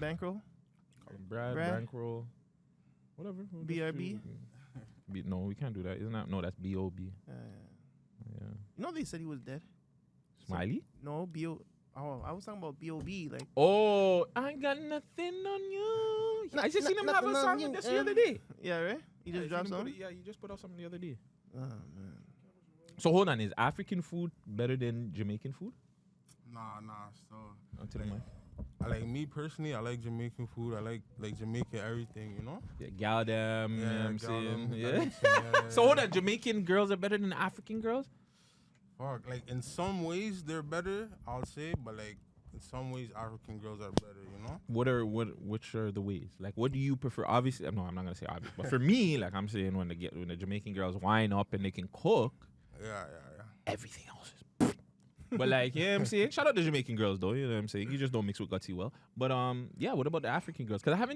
Bankroll. Call him Brad. Bankroll. Whatever. BRB. No, we can't do that. Isn't that? No, that's B.O.B. Yeah. Yeah. You know they said he was dead. Smiley? No, B.O. Oh, I was talking about B.O.B. Like. Oh, I got nothing on you. I just seen him have a song with this the other day. Yeah, right? He just dropped something? Yeah, he just put out something the other day. Oh, man. So hold on, is African food better than Jamaican food? Nah. So Until the mic. I like me personally. I like Jamaican food. I like Jamaican everything. You know. Yeah, gal them. You know what I'm gal saying? them, Yeah. everything, yeah. So hold on, Jamaican girls are better than African girls? Fuck, like in some ways they're better, I'll say, but like in some ways African girls are better, you know? Which are the ways? Like, what do you prefer? Obviously, no, I'm not gonna say obvious, but for me, like I'm saying, when the Jamaican girls wine up and they can cook, Yeah. everything else is. But like, yeah, I'm saying, shout out to Jamaican girls though. You know what I'm saying? You just don't mix with gutsy well. But yeah, what about the African girls? Because I'm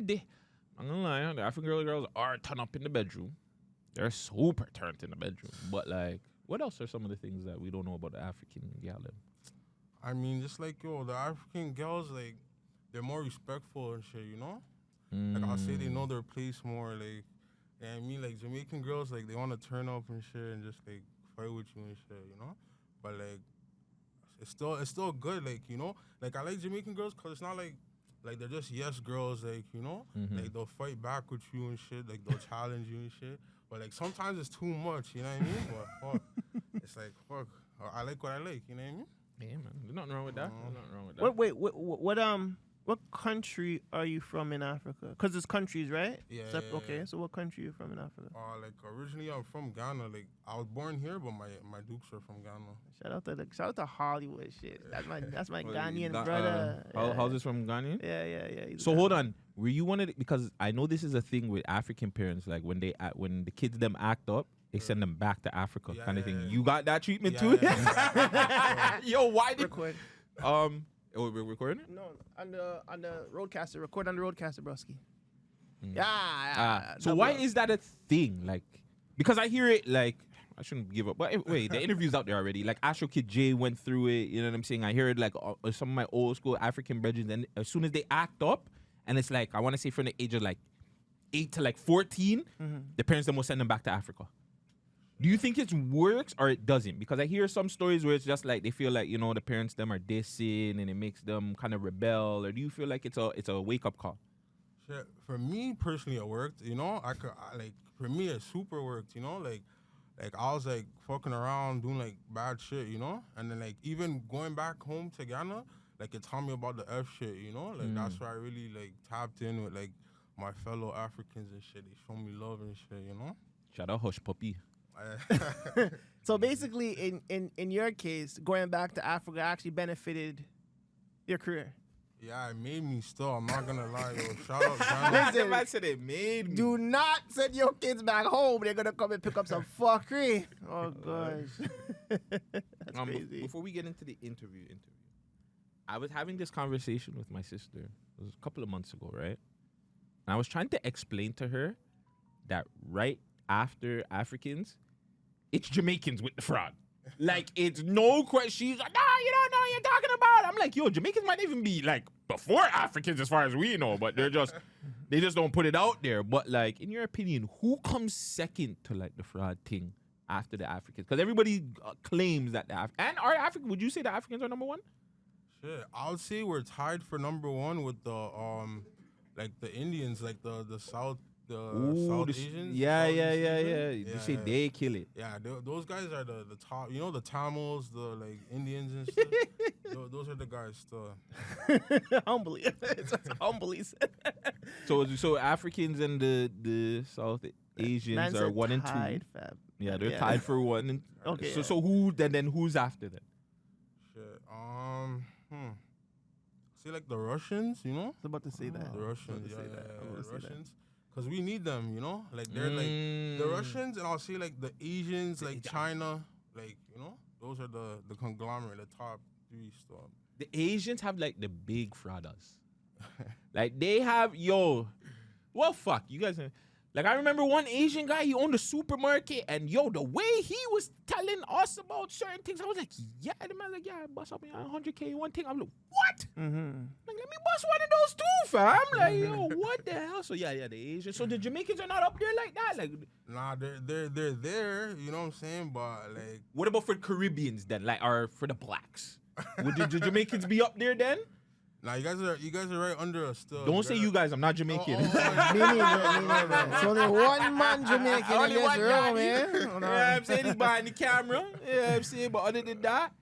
gonna lie, the African girls are turned up in the bedroom. They're super turned in the bedroom. But like, what else are some of the things that we don't know about the African gal? I mean, just like, the African girls, like, they're more respectful and shit, you know? Like, I'll say they know their place more, like, and I mean, like, Jamaican girls, like, they want to turn up and shit and just, like, fight with you and shit, you know? But, like, it's still good, like, you know? Like, I like Jamaican girls because it's not, like, they're just yes girls, like, you know? Like, they'll fight back with you and shit, like, they'll challenge you and shit. But, like, sometimes it's too much, you know what I mean? But, fuck, it's like, fuck, I like what I like, you know what I mean? Yeah, man. There's nothing wrong with that. There's nothing wrong with that. Wait, what country are you from in Africa? Because it's countries, right? Yeah, Okay, so what country are you from in Africa? Like, originally I'm from Ghana. Like, I was born here, but my dukes are from Ghana. Shout out to Hollywood shit. That's my Well, Ghanaian brother. How's this from Ghanaian? Yeah. So hold on, were you one of the, because I know this is a thing with African parents, like when the kids them act up, they send them back to Africa, kind of thing. You got that treatment too? Yeah. Yo, why did Record. we're recording it? No, on the roadcaster. Record on the roadcaster, broski. So why is that a thing? Like, because I hear it, like, I shouldn't give up. But wait, the interview's out there already. Like, Astro Kid J went through it. You know what I'm saying? I hear it, like, some of my old school African brethren. And as soon as they act up, and it's like, I want to say from the age of, like, 8 to, like, 14, the parents then will send them back to Africa. Do you think it works or it doesn't? Because I hear some stories where it's just like they feel like, you know, the parents them are dissing and it makes them kind of rebel. Or do you feel like it's a wake-up call? Shit, for me personally, it worked. You know, like, for me, it super worked. You know, like I was like fucking around doing like bad shit. You know, and then like even going back home to Ghana, like it taught me about the F shit. You know, like that's where I really like tapped in with like my fellow Africans and shit. They show me love and shit. You know. Shout out Hush Puppy. So basically, in your case, going back to Africa actually benefited your career. Yeah, it made me still. I'm not gonna lie, yo. Shout out Ghana. Listen, I said it made me. do not send your kids back home. They're gonna come and pick up some fuckery. Oh gosh, that's crazy. Before we get into the interview, I was having this conversation with my sister. It was a couple of months ago, right? And I was trying to explain to her that right after Africans, it's Jamaicans with the fraud. Like, it's no question. She's like, no, you don't know what you're talking about. I'm like, yo, Jamaicans might even be, like, before Africans as far as we know, but they just don't put it out there. But, like, in your opinion, who comes second to, like, the fraud thing after the Africans? Because everybody claims that would you say the Africans are number one? Shit, I would say we're tied for number one with the, like, the Indians, like, the South. South Asians? Yeah. You say they kill it. Yeah, those guys are the top. You know, the Tamils, the like Indians and stuff. Those are the guys still. Humbly. It's humbly said. So Africans and the South Asians are 1 and 2. Fab. Yeah, they're tied for 1 and okay. So who then who's after them? Shit. See, like the Russians, you know? I was about to say that. The Russians, yeah. The Russians. Because we need them, you know? Like, they're like the Russians, and I'll say like the Asians, like China, like, you know? Those are the conglomerate, the top 3 stuff. The Asians have like the big frauders. Like, they have, well, fuck, you guys. Like, I remember one Asian guy, he owned a supermarket, and the way he was telling us about certain things, I was like, yeah, the man like, yeah, I bust up $100K one thing. I'm like, what? Like, let me lost one of those too, fam. Like, yo, what the hell? So yeah, the Asian. So the Jamaicans are not up there like that. Like, Nah, they're there. You know what I'm saying? But like, what about for Caribbeans then? Like, or for the blacks? Would the Jamaicans be up there then? nah, you guys are right under us still. Don't say you guys. I'm not Jamaican. Me neither. It's only one man Jamaican in Only this one room, guy. man. Yeah, I'm saying he's behind the camera. Yeah, I'm saying, but other than that,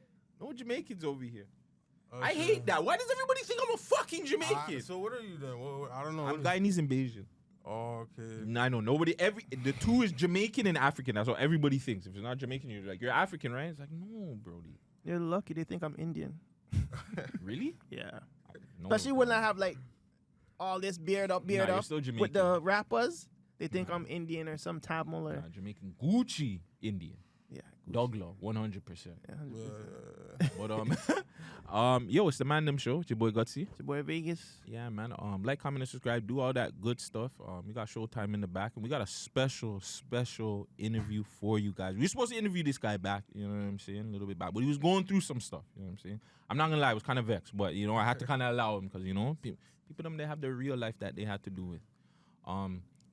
no Jamaicans over here. I hate that. Why does everybody think I'm a fucking Jamaican? So what are you then? I don't know. I'm Guyanese and Bayesian. Oh, okay. I know nobody. The two is Jamaican and African. That's what everybody thinks. If it's not Jamaican, you're like, you're African, right? It's like, no, Brody. You're lucky they think I'm Indian. Really? Yeah. No, Especially when I have like all this beard up you're still Jamaican. with the rappers. They think I'm Indian or some Tamil or Jamaican Gucci Indian. yeah. Doglaw, 100%. Yeah, 100%. But yo, it's the Man Dem show. It's your boy Gutsy. It's your boy Vegas. Yeah, man. Like, comment, and subscribe. Do all that good stuff. We got Showtime in the back, and we got a special interview for you guys. We were supposed to interview this guy back. You know what I'm saying? A little bit back, but he was going through some stuff. You know what I'm saying? I'm not gonna lie, I was kind of vexed, but you know, I had to kind of allow him because you know, people them they have their real life that they had to do with.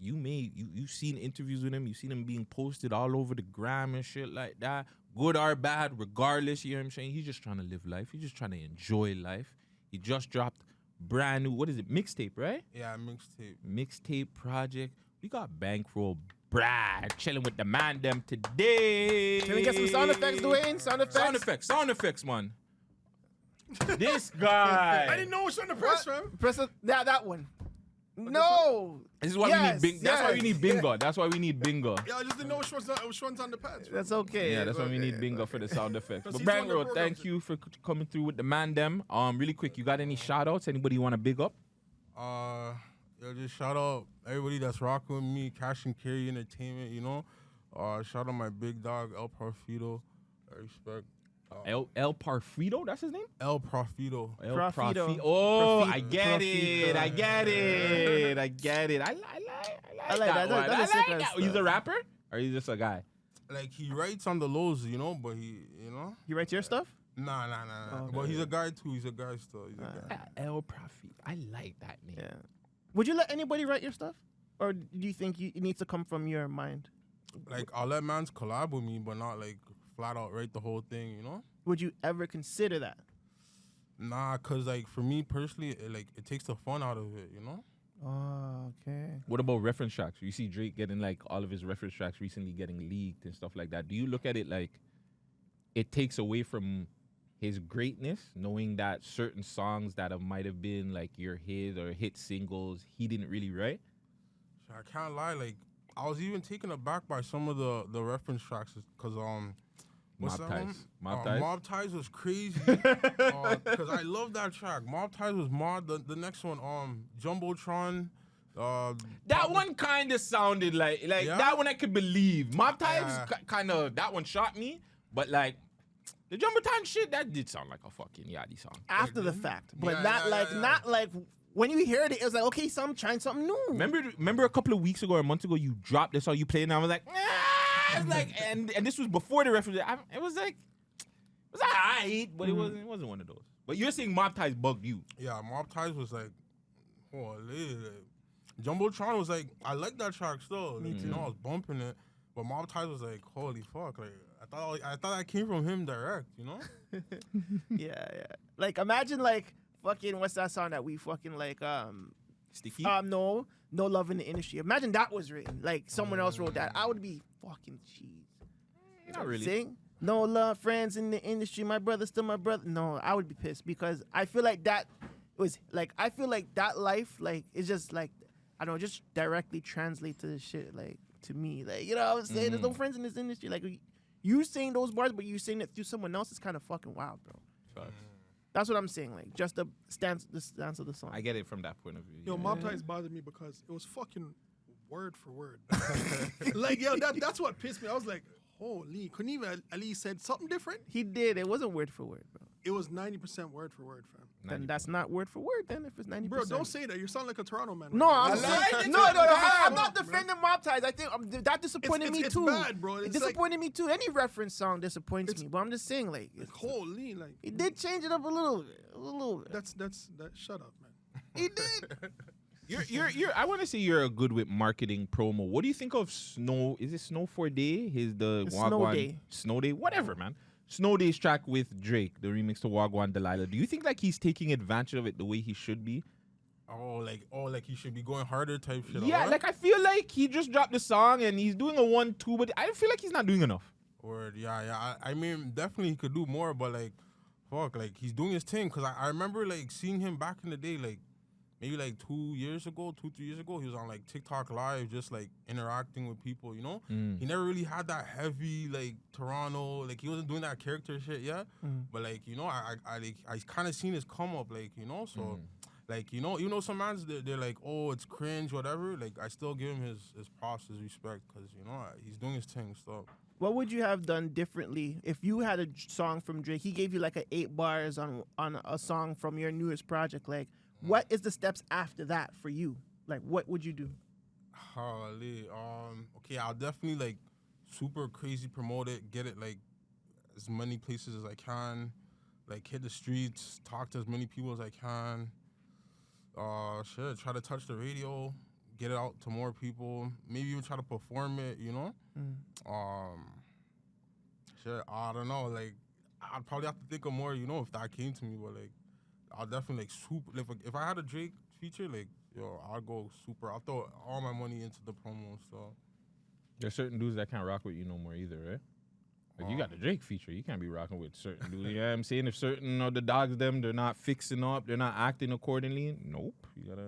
You've seen interviews with him. You've seen him being posted all over the gram and shit like that. Good or bad, regardless, you know what I'm saying? He's just trying to live life. He's just trying to enjoy life. He just dropped brand new, what is it, mixtape, right? Yeah, mixtape. Mixtape project. We got Bankroll Brad chilling with the Man Dem today. Can we get some sound effects, Dwayne? Sound effects? Sound effects, man. This guy. I didn't know which one to press, fam. Press that one. No. This is why we need bingo. That's why we need bingo. That's why we need bingo. Yeah, I just didn't know which one's on the pads. fam. That's okay. Yeah, that's why we okay. need bingo for the sound effects. Because But he's on the Bankroll, program thank today. you for coming through with the Man Dem. Really quick, you got any shout outs? Anybody you want to big up? Just shout out everybody that's rocking with me, Cash and Carry Entertainment, you know. Shout out my big dog, El Profito. I respect. El Parfito, that's his name? El Profito. El Profito. Profito. Oh, Profito. I get it. I get it. I get it. I like that one. That's a I sick like ass that. stuff. He's a rapper? Or he's just a guy? Like, he writes on the lows, you know, but he, you know. You write your stuff? Nah. Okay. But he's a guy, too. He's a guy still. He's a guy. El Profito. I like that name. Yeah. Would you let anybody write your stuff? Or do you think it needs to come from your mind? Like, I'll let mans collab with me, but not, like, flat out write the whole thing, you know? Would you ever consider that? Nah, because, like, for me personally, it takes the fun out of it, you know? Oh, okay. What about reference tracks? You see Drake getting like all of his reference tracks recently getting leaked and stuff like that. Do you look at it like it takes away from his greatness, knowing that certain songs that might have been like your hit or hit singles, he didn't really write? I can't lie, like, I was even taken aback by some of the reference tracks, because, what's Mob that Ties. one? Mob Ties? Mob Ties was crazy, because I love that track. Mob Ties was mod. The next one, Jumbotron. That one kind of sounded like Yeah? that one I could believe. Mob Ties Yeah. kind of, that one shot me, but like the Jumbotron shit, that did sound like a fucking Yachty song. After the fact. But Yeah, not yeah, like, yeah, yeah. not like when you heard it, it was like, okay, so I'm trying something new. Remember a couple of weeks ago or a month ago, you dropped this song, you played, and I was like, it's like, and this was before the reference. It was like, it was alright, but it wasn't one of those. But you're saying Mob Ties bugged you. Yeah, Mob Ties was like, holy. Jumbotron was like, I like that track still. Me too. You know, I was bumping it, but Mob Ties was like, holy fuck. Like, I thought that came from him direct, you know? Yeah. Like, imagine like fucking, what's that song that we fucking like, Sticky. no love in the industry. Imagine that was written. Like someone else wrote that. I would be fucking cheese. Not really. Sing? No love, friends in the industry. My brother still my brother. No, I would be pissed because I feel like that was like, I feel like that life like is just like, I don't know, just directly translate to the shit like to me. Like, you know what I'm saying? There's no friends in this industry. Like you saying those bars, but you saying it through someone else is kind of fucking wild, bro. Facts. That's what I'm saying. Like just the stance of the song. I get it from that point of view. Yo, yeah. Mob Ties bothered me because it was fucking word for word. Like, yo, that's what pissed me. I was like, holy, couldn't he even at least said something different? He did. It wasn't word for word, bro. It was 90% word for word, fam. Then that's not word for word. Then if it's 90%. Bro, don't say that. You sound like a Toronto man. No, I'm right now. saying no. I'm not defending Mob Ties. I think that disappointed me it's too. bad, bro. It It's like- disappointed me too. Any reference song disappoints me. But I'm just saying, like, Holy, like he did change it up a little bit. that. Shut up, man. He did. You're. I want to say you're a good with marketing promo. What do you think of Snow? Is it Snow 4-Day? It's Wha Snow Gwan- Day. Snow Day, whatever, man. Snow Day's track with Drake, the remix to Wha Gwan Delilah. Do you think like he's taking advantage of it the way he should be? Like he should be going harder type shit. Yeah, like I feel like he just dropped the song and he's doing a 1-2, but I feel like he's not doing enough. Word, yeah. I mean, definitely he could do more, but like, fuck, like he's doing his thing. Cause I remember like seeing him back in the day, like maybe like 3 years ago, he was on like TikTok live, just like interacting with people, you know? He never really had that heavy like Toronto, like he wasn't doing that character shit yet. But like, you know, I kind of seen his come up, like, you know, so like, you know, some mans, they're like, oh, it's cringe, whatever. Like, I still give him his props, his respect, because, you know, he's doing his thing, so. What would you have done differently if you had a song from Drake? He gave you like 8 bars on a song from your newest project. Like, what is the steps after that for you? Like, what would you do? Holy, okay, I'll definitely like super crazy promote it, get it like as many places as I can, like hit the streets, talk to as many people as I can. Try to touch the radio, get it out to more people. Maybe even try to perform it, you know. I don't know. Like, I'd probably have to think of more, you know, if that came to me. But like, I'll definitely like super. If I had a Drake feature, like, yo, I'll go super. I'll throw all my money into the promo. So There's certain dudes that can't rock with you no more either, right? Like you got the Drake feature, you can't be rocking with certain dudes. You know what I'm saying? If certain of the dogs, they're not fixing up, they're not acting accordingly. Nope, you gotta.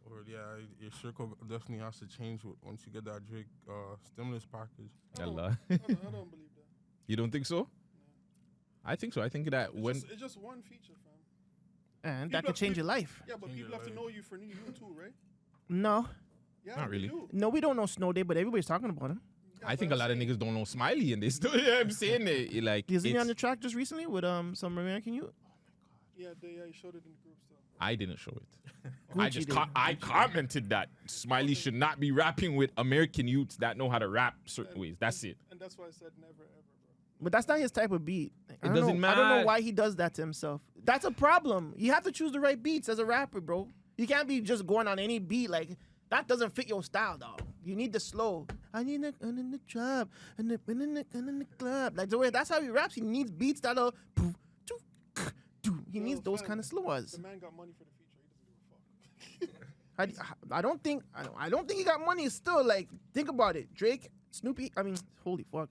Or your circle definitely has to change once you get that Drake stimulus package. I don't believe that. You don't think so? No. I think so. I think that It's just one feature, fam. And People that could have change to- your life. Yeah, but Change people your have to life. know you for you too, right? No. Yeah, Not they really. do. No, we don't know Snow Day, but everybody's talking about him. Yeah, I think but a lot of I'm niggas don't know Smiley and they still. You know what I'm saying? Like, Isn't he on the it's- track just recently with some American youth? Yeah, he showed it in the group stuff. I didn't show it. Gucci did. I commented that Smiley should not be rapping with American youths that know how to rap certain ways. That's it. And that's why I said never ever, bro. But that's not his type of beat. I don't doesn't know, I don't know matter. why he does that to himself. That's a problem. You have to choose the right beats as a rapper, bro. You can't be just going on any beat. Like, that doesn't fit your style, dog. You need the slow. I need the gun in the trap and the gun in the club. Like, the way that's how he raps. He needs beats that'll. He needs those kind of slows. The man got money for the feature. He doesn't give a fuck. I don't think he got money still. Like, think about it. Drake, Snoopy. I mean, holy fuck.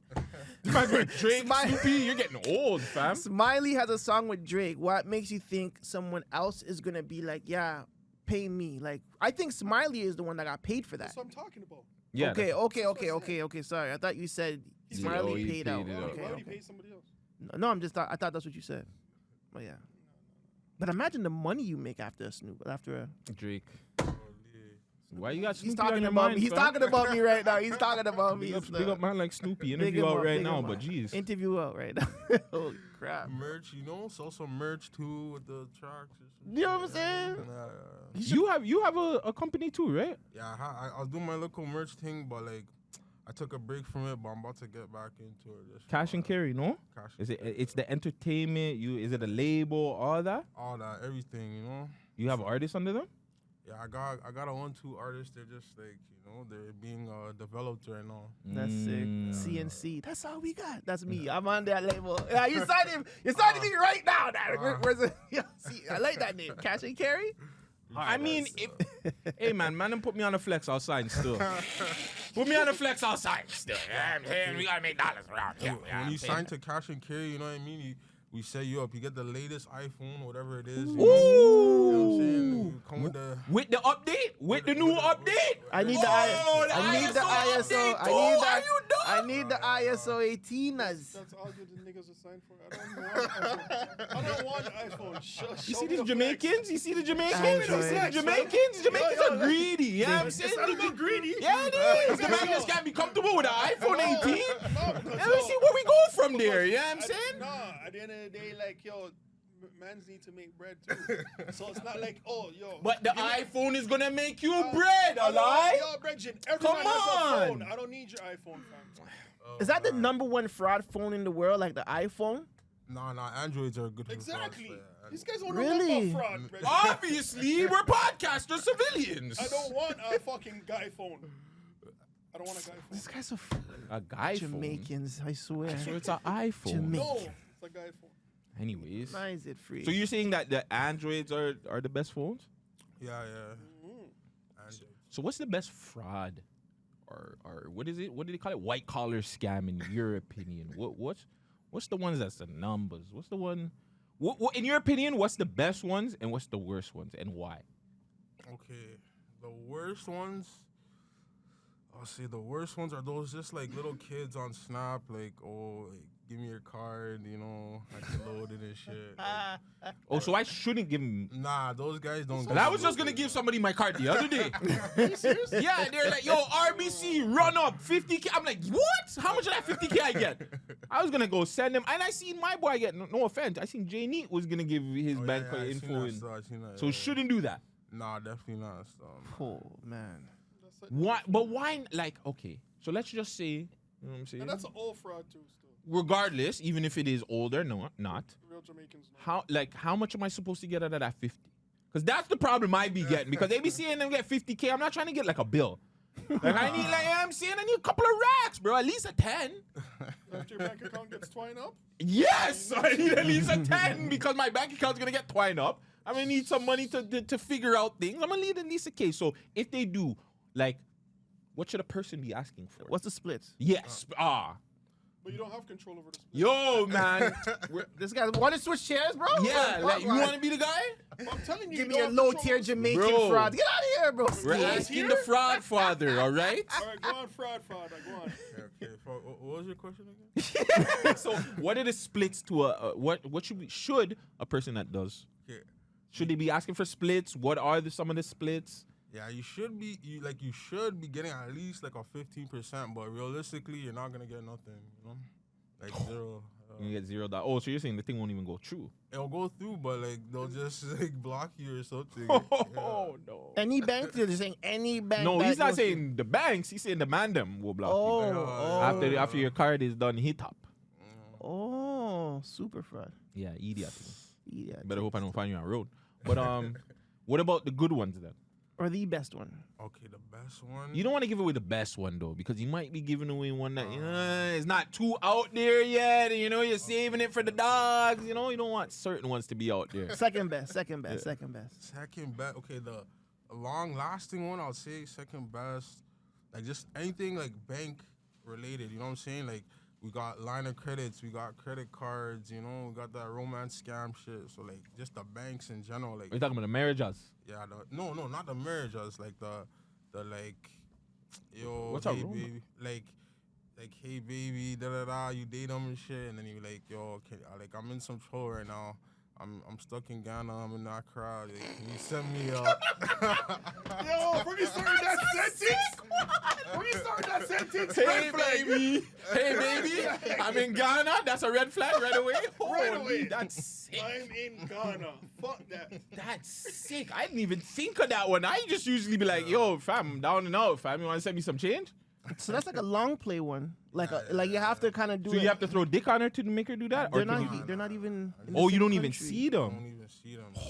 Drake, Snoopy, you're getting old, fam. Smiley has a song with Drake. What makes you think someone else is gonna be like, yeah, pay me? Like, I think Smiley is the one that got paid for that. That's what I'm talking about. Yeah. Okay. Sorry, I thought you said He Smiley paid paid it out. out. Why Okay, would he okay. pay somebody else? No, I thought that's what you said. But yeah. But imagine the money you make after a Drake. Why you got He's Snoopy on talking your about mind, me. He's fam? talking about me right now. He's talking about me. Big up man like Snoopy. Big Interview him out up, right big now, him but up. jeez. Interview out right now. Holy crap. Merch, you know, sell some merch too with the tracks. Or some You know shit. what I'm saying? You have a company too, right? Yeah, I was doing my local merch thing, but like, I took a break from it, but I'm about to get back into it. Just Cash and carry, no? Cash Is and it? carry. It's the entertainment. Is it a label? All that? All that, everything, you know. You have artists under them? Yeah, I got a 1-2 artist. They're just like, you know, they're being developed right now. That's Mm. sick. CNC. That's all we got. That's me. I'm on that label. Yeah, you signed him. You signed me right now. Where's it? Yeah, see, I like that name. Cash and carry. I mean, hey man, them put me on a flex outside still. Put me on a flex outside still. Yeah, I'm saying we gotta make dollars around here. When you sign to Cash and Carry, you know what I mean? We set you up. You get the latest iPhone, whatever it is. You know? You know what I'm saying? You come with the update, with the new update. I need the Oh, I need the ISO. I need the ISO 18s. That's all good the niggas are signed for. I don't want iPhone. You Show see me these the Jamaicans? You see the Jamaicans? Android. You see the Jamaicans? Jamaicans are greedy. You know what I'm saying? It's not about greedy. Yeah, it is. Jamaicans can't be comfortable with an iPhone 18. No, because Let me see where we go from there. You know what I'm saying? Nah, at the end of the day, like, yo, mans need to make bread too. So it's not like, oh, yo. But the give me- iPhone is gonna make you bread, alright? Yo, Bregin, everyone Come has a phone. on. I don't need your iPhone, fam. Is that the number one fraud phone in the world? Like the iPhone? Nah, Androids are good for Exactly. frauds, These guys don't know Really? about fraud, bro. Obviously, we're podcasters, civilians. I don't want a fucking guy phone. I don't want a guy phone. These guys are A guy Jamaicans, I swear. So it's an iPhone. Jamaican. No, it's a guy phone. Anyways. Why is it free? So you're saying that the Androids are the best phones? Yeah. Mm-hmm. And So what's the best fraud, or what is it? What do they call it? White collar scam in your opinion? What's the ones that's the numbers? What's the one? What in your opinion? What's the best ones and what's the worst ones and why? okay, the worst ones. I'll say the worst ones are those just like little kids on Snap, like, oh, like, give me your card, you know, I can load it and shit. Like, Oh, so I shouldn't give them. nah, those guys don't. And I was just gonna give somebody my card the other day. Yeah, they're like, yo, RBC, run up 50K. I'm like, what? How much of that 50K I get? I was gonna go send them, and I seen my boy get. No offense, I seen Jay Neat was gonna give his bank card info in. So shouldn't do that. Nah, definitely not. So, Oh man. Why? But why? Like, okay, so let's just say, you know what I'm saying? And that's an old fraud too. Still, Regardless, even if it is older, no, not. real Jamaicans. Know. How much am I supposed to get out of that 50? Because that's the problem I be getting. Because they be seeing them get 50K. I'm not trying to get like a bill. Like I need, like I'm saying, I need a couple of racks, bro. At least a 10. After your bank account gets twined up. Yes, I need at least a 10 because my bank account's gonna get twined up. I'm gonna need some money to figure out things. I'm gonna need at least a K. So if they do, like, what should a person be asking for? What's the split? Yes. But you don't have control over the split. Yo, man. This guy want to switch chairs, bro? Yeah, like, you want to be the guy? I'm telling you. Give you me a don't have low control tier over the split. Jamaican Bro. fraud. Get out of here, bro. We're Yes, asking here? the fraud father, all right? All right, go on, fraud. Go on. okay. What was your question again? So, what are the splits to what should a person that does? Okay. Should they be asking for splits? What are some of the splits? Yeah, you should be getting at least like a 15%, but realistically, you're not gonna get nothing, you know, like zero. You get $0. Oh, so you're saying the thing won't even go through? It'll go through, but like they'll just like block you or something. Oh no! Any bank? They're just saying any bank. No, that he's not goes saying the banks. He's saying the Man Dem will block Oh, you oh, after your card is done hit up. oh, super fraud. Yeah, idiot. Yeah. Better hope I don't find you on the road. But what about the good ones then? Or the best one. Okay, the best one. You don't want to give away the best one though, because you might be giving away one that is not too out there yet, and you're saving it for the dogs. You don't want certain ones to be out there. Second best. Second best. Second best. Second best. Okay, the long-lasting one, I'll say second best. Like just anything like bank related. You know what I'm saying? Like we got line of credits, we got credit cards. We got that romance scam shit. So like just the banks in general. Like Are you talking about the marriages? yeah, no, not the marriages. Like the like, yo, What's hey a romance? baby, like hey baby, da da da. You date them and shit, and then you like, yo, I'm in some trouble right now. I'm stuck in Ghana. I'm in Accra. Like, can you send me up? Yo, when you started that sentence, Hey red flag. baby, hey baby, I'm in Ghana. That's a red flag right away. Right Holy, away. that's sick. I'm in Ghana. Fuck that. That's sick. I didn't even think of that one. I just usually be like, yo, fam, down and out, fam. You want to send me some change? So that's like a long play one. Like you have to kind of do So it. you have to throw dick on her to make her do that? They're Or not. can you- They're not even. in the Oh, you same don't even country. see I them. don't even see them. So,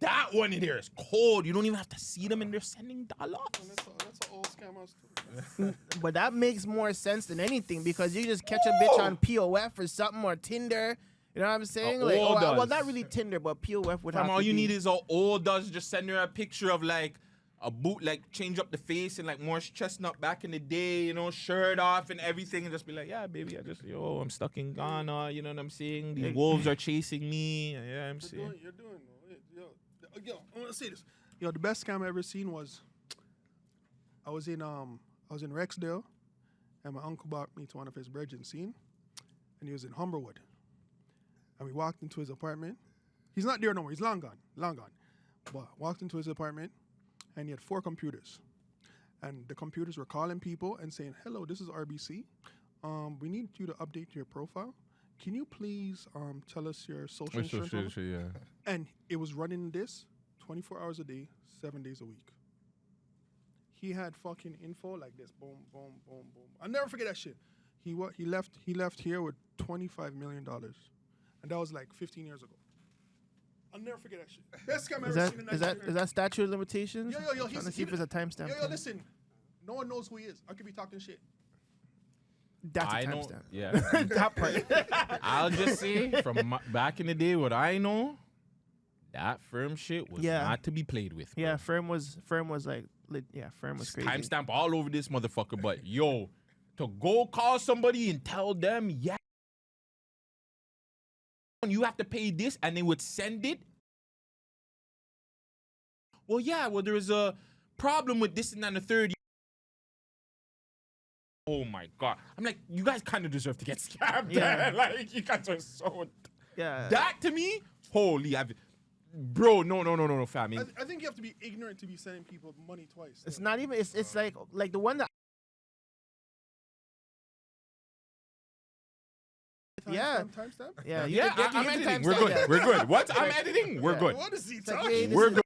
That one in there is cold. You don't even have to see them and they're sending dollars. That's an old scam house too. But that makes more sense than anything because you just catch a bitch on POF or something or Tinder. You know what I'm saying? Like, all well, does. not really Tinder, but POF would have Fam, to all you be. need is all does just send her a picture of like a boot, like change up the face and like Morris Chestnut back in the day, shirt off and everything, and just be like, yeah, baby, I'm stuck in Ghana. You know what I'm saying? These wolves are chasing me. Yeah, I'm saying. You're doing though. Yo, I want to say this. Yo, the best scam I ever seen was I was in Rexdale, and my uncle brought me to one of his brethren scene, and he was in Humberwood, and we walked into his apartment. He's not there no more. He's long gone. But walked into his apartment, and he had 4 computers, and the computers were calling people and saying, "Hello, this is RBC. We need you to update your profile. Can you please tell us your social insurance number?" yeah. And it was running this 24 hours a day, 7 days a week. He had fucking info like this, boom, boom, boom, boom. I'll never forget that shit. He left here with $25 million. and that was like 15 years ago. I'll never forget that shit. Best scam I've Is ever that seen in is that is that statute of limitations? Yo, I'm trying to see if there's a timestamp. Yo, listen. No one knows who he is. I could be talking shit. That's a I know. timestamp. Yeah. That part. I'll just say from back in the day, what I know, that firm shit was Yeah. not to be played with. Yeah, bro. firm was like, firm was crazy. Timestamp all over this motherfucker. But yo, to go call somebody and tell them, yeah, you have to pay this, and they would send it. Well, yeah, well, there is a problem with this and that and the third. Oh my God. I'm like, you guys kind of deserve to get scammed. Yeah. Like, you guys are so. Yeah. That to me, holy, bro, no, fam. I think you have to be ignorant to be sending people money twice. It's not even. It's like the one that. Yeah. Timestamp? Yeah. You Yeah, can I'm get the editing. We're timestamp, good. yeah. We're good. What? I'm editing. We're Yeah. good. What is he It's like, talking? yeah, this We're is- good.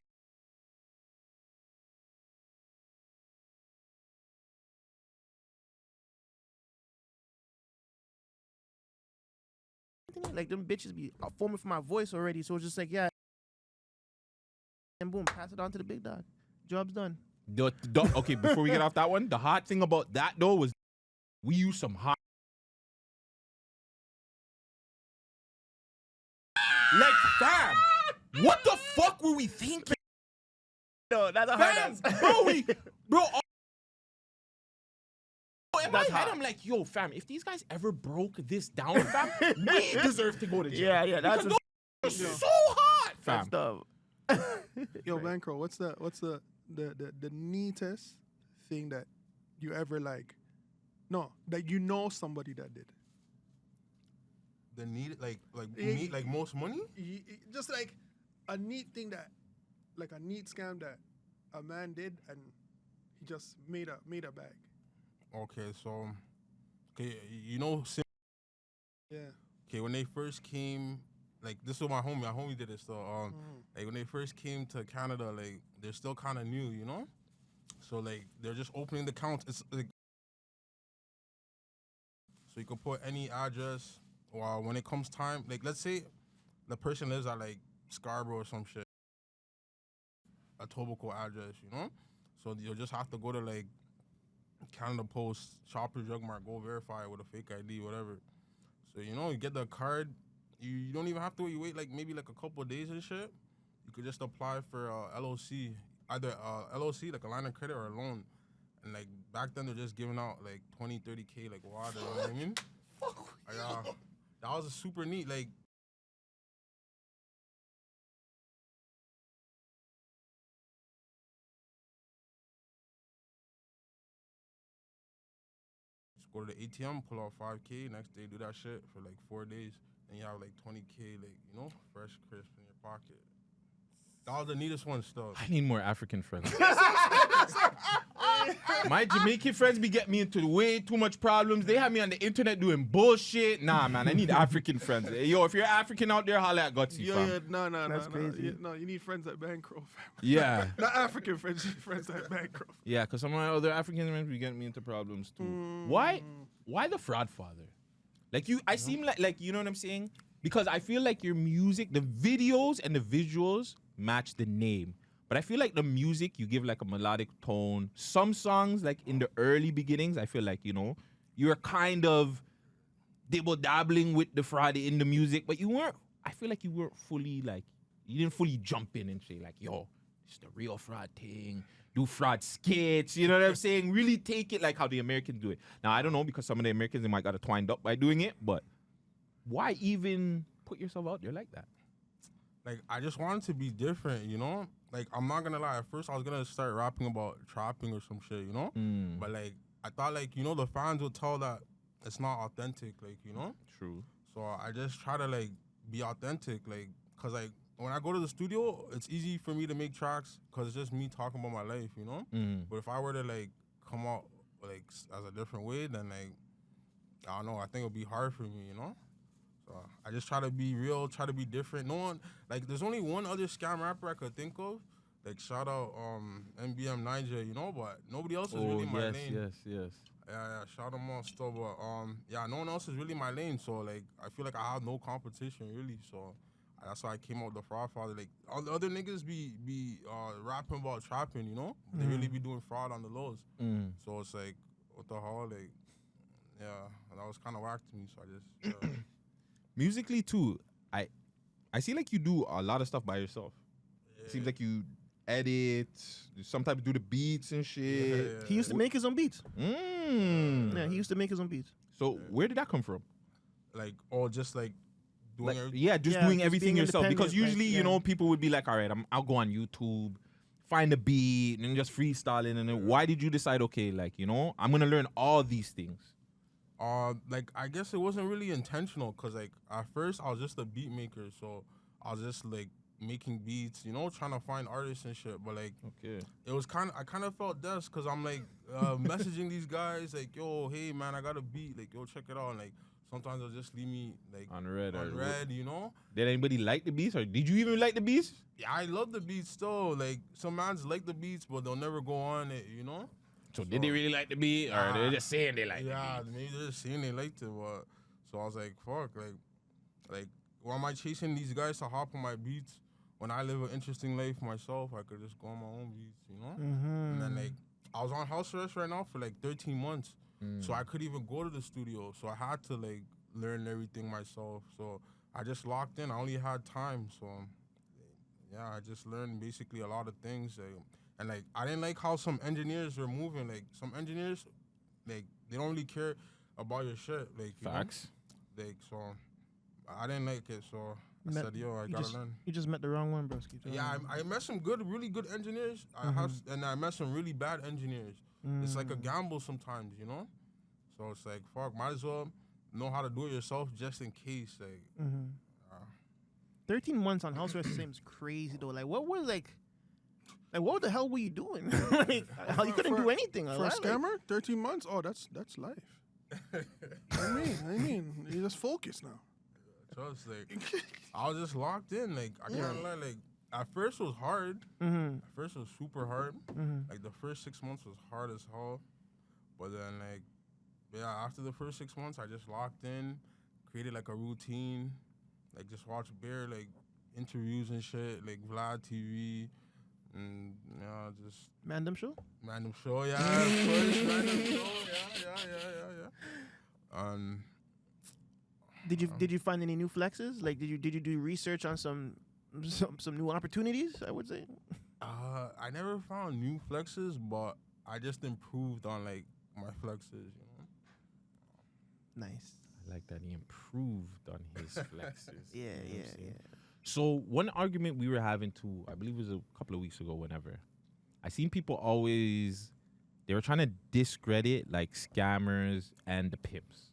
Like them bitches be forming for my voice already, so it's just like and boom, pass it on to the big dog. Job's done. Okay, before we get off that one, the hot thing about that though was we used some hot. Like, fam, what the fuck were we thinking? No, that's a Fam, bro, in my That's head, hot. I'm like, yo, fam, if these guys ever broke this down, fam, we deserve to go to jail. Yeah, that's Because those are so hot, fam. that's Yo, Bankroll, what's the neatest thing that you ever that you know somebody that did? The need, like Yeah. me, like most money. Just like a neat thing like a neat scam that a man did, and he just made a bag. Okay, so, okay, you know, Yeah. okay, when they first came, like this was my homie did it. So, like when they first came to Canada, like they're still kind of new, you know. So like they're just opening the accounts. It's like, so you can put any address. Or when it comes time, like let's say the person lives at like Scarborough or some shit, a Tobacco address, you know. So you'll just have to go to like Canada Post, Shoppers Drug Mart, go verify it with a fake ID, whatever. So you know, you get the card. You don't even have to wait. You wait like maybe like a couple of days and shit. You could just apply for LOC, either LOC like a line of credit or a loan. And like back then they're just giving out like 20, 30K like water. You know what I mean? That was a super neat like. Just go to the ATM, pull out 5K. Next day, do that shit for like 4 days, and you have like 20K, like you know, fresh, crisp in your pocket. That was the neatest one still. I need more African friends. My Jamaican friends be getting me into way too much problems. They have me on the internet doing bullshit. Nah, man, I need African friends. Hey, yo, if you're African out there, holla at Gutsy, fam. No, That's crazy. No, you need friends at Bankroll, fam. Yeah. Not African friends, you need friends at Bankroll. Yeah, because some of my other African friends be getting me into problems too. Why the fraud father? Like I seem like you know what I'm saying? Because I feel like your music, the videos and the visuals match the name. But I feel like the music, you give like a melodic tone. Some songs, like in the early beginnings, I feel like, you know, you're kind of dibble-dabbling with the fraud in the music, but I feel like you weren't fully like, you didn't fully jump in and say like, yo, it's the real fraud thing. Do fraud skits, you know what I'm saying? Really take it like how the Americans do it. Now, I don't know, because some of the Americans, they might got it twined up by doing it, but why even put yourself out there like that? Like, I just wanted to be different, you know? Like, I'm not gonna lie, at first I was gonna start rapping about trapping or some shit, you know? But, like, I thought, like, you know, the fans would tell that it's not authentic, like, you know? True. So I just try to, like, be authentic, like, because, like, when I go to the studio, it's easy for me to make tracks because it's just me talking about my life, you know? But if I were to, like, come out, like, as a different way, then, like, I don't know, I think it would be hard for me, you know? So I just try to be real, try to be different. No one, like, there's only one other scam rapper I could think of. Like, shout out MBM Niger, you know, but nobody else is really my lane. Yes. Yeah, shout them out still, but yeah, no one else is really my lane, so like I feel like I have no competition really, so that's why I came out with the fraud father. Like all the other niggas be rapping about trapping, you know, they really be doing fraud on the lows. So it's like, what the hell, like, yeah, that was kind of whack to me, so I just yeah. Musically too, I see like you do a lot of stuff by yourself. It seems like you edit, you sometimes do the beats and shit. He used to make his own beats. Yeah, he used to make his own beats. So where did that come from? Like, or just like doing everything. Yeah, just doing just everything being yourself. Because independent, usually, like, you know, people would be like, all right, I'll go on YouTube, find a beat, and then just freestyling. And then why did you decide, okay, like, you know, I'm gonna learn all these things? Like I guess it wasn't really intentional, cause like at first I was just a beat maker, so I was just like making beats, you know, trying to find artists and shit. But like, it was I kind of felt this, cause I'm like messaging these guys like, yo, hey man, I got a beat, like yo, check it out. And, like sometimes they'll just leave me like On red, you know. Did anybody like the beats, or did you even like the beats? Yeah, I love the beats still. Like some mans like the beats, but they'll never go on it, you know. So did they really like the beat, or they're just saying they like the beat? Yeah, maybe they're just saying they liked it, but so I was like, fuck, like why am I chasing these guys to hop on my beats when I live an interesting life myself? I could just go on my own beats, you know. And then like I was on house arrest right now for like 13 months, so I couldn't even go to the studio, so I had to like learn everything myself. So I just locked in. I only had time, so yeah, I just learned basically a lot of things. And like I didn't like how some engineers were moving. Like some engineers, like they don't really care about your shit. Like Facts. You know? Like so, I didn't like it. So I said, yo, I gotta learn. You just met the wrong one, broski. Yeah, I met some really good engineers. I met some really bad engineers. It's like a gamble sometimes, you know. So it's like, fuck, might as well know how to do it yourself just in case. Like, 13 months on house arrest seems crazy though. Like, what was like what the hell were you doing? Like, how you couldn't do anything. For a scammer, 13 months? Oh, that's life. I mean, you just focus now. Just like, I was just locked in. Like, I can't lie. Like, at first it was hard. At first it was super hard. Like, the first 6 months was hard as hell. But then, like, yeah, after the first 6 months, I just locked in, created like a routine, like just watch bare like interviews and shit, like Vlad TV. And yeah, just Man Dem show? Man Dem show, yeah, of course, Man Dem show, yeah. Did you find any new flexes? Like, did you do research on some new opportunities? I would say. I never found new flexes, but I just improved on like my flexes, you know. Nice. I like that he improved on his flexes. Yeah. So one argument we were having too, I believe it was a couple of weeks ago, whenever, I seen people they were trying to discredit like scammers and the pimps.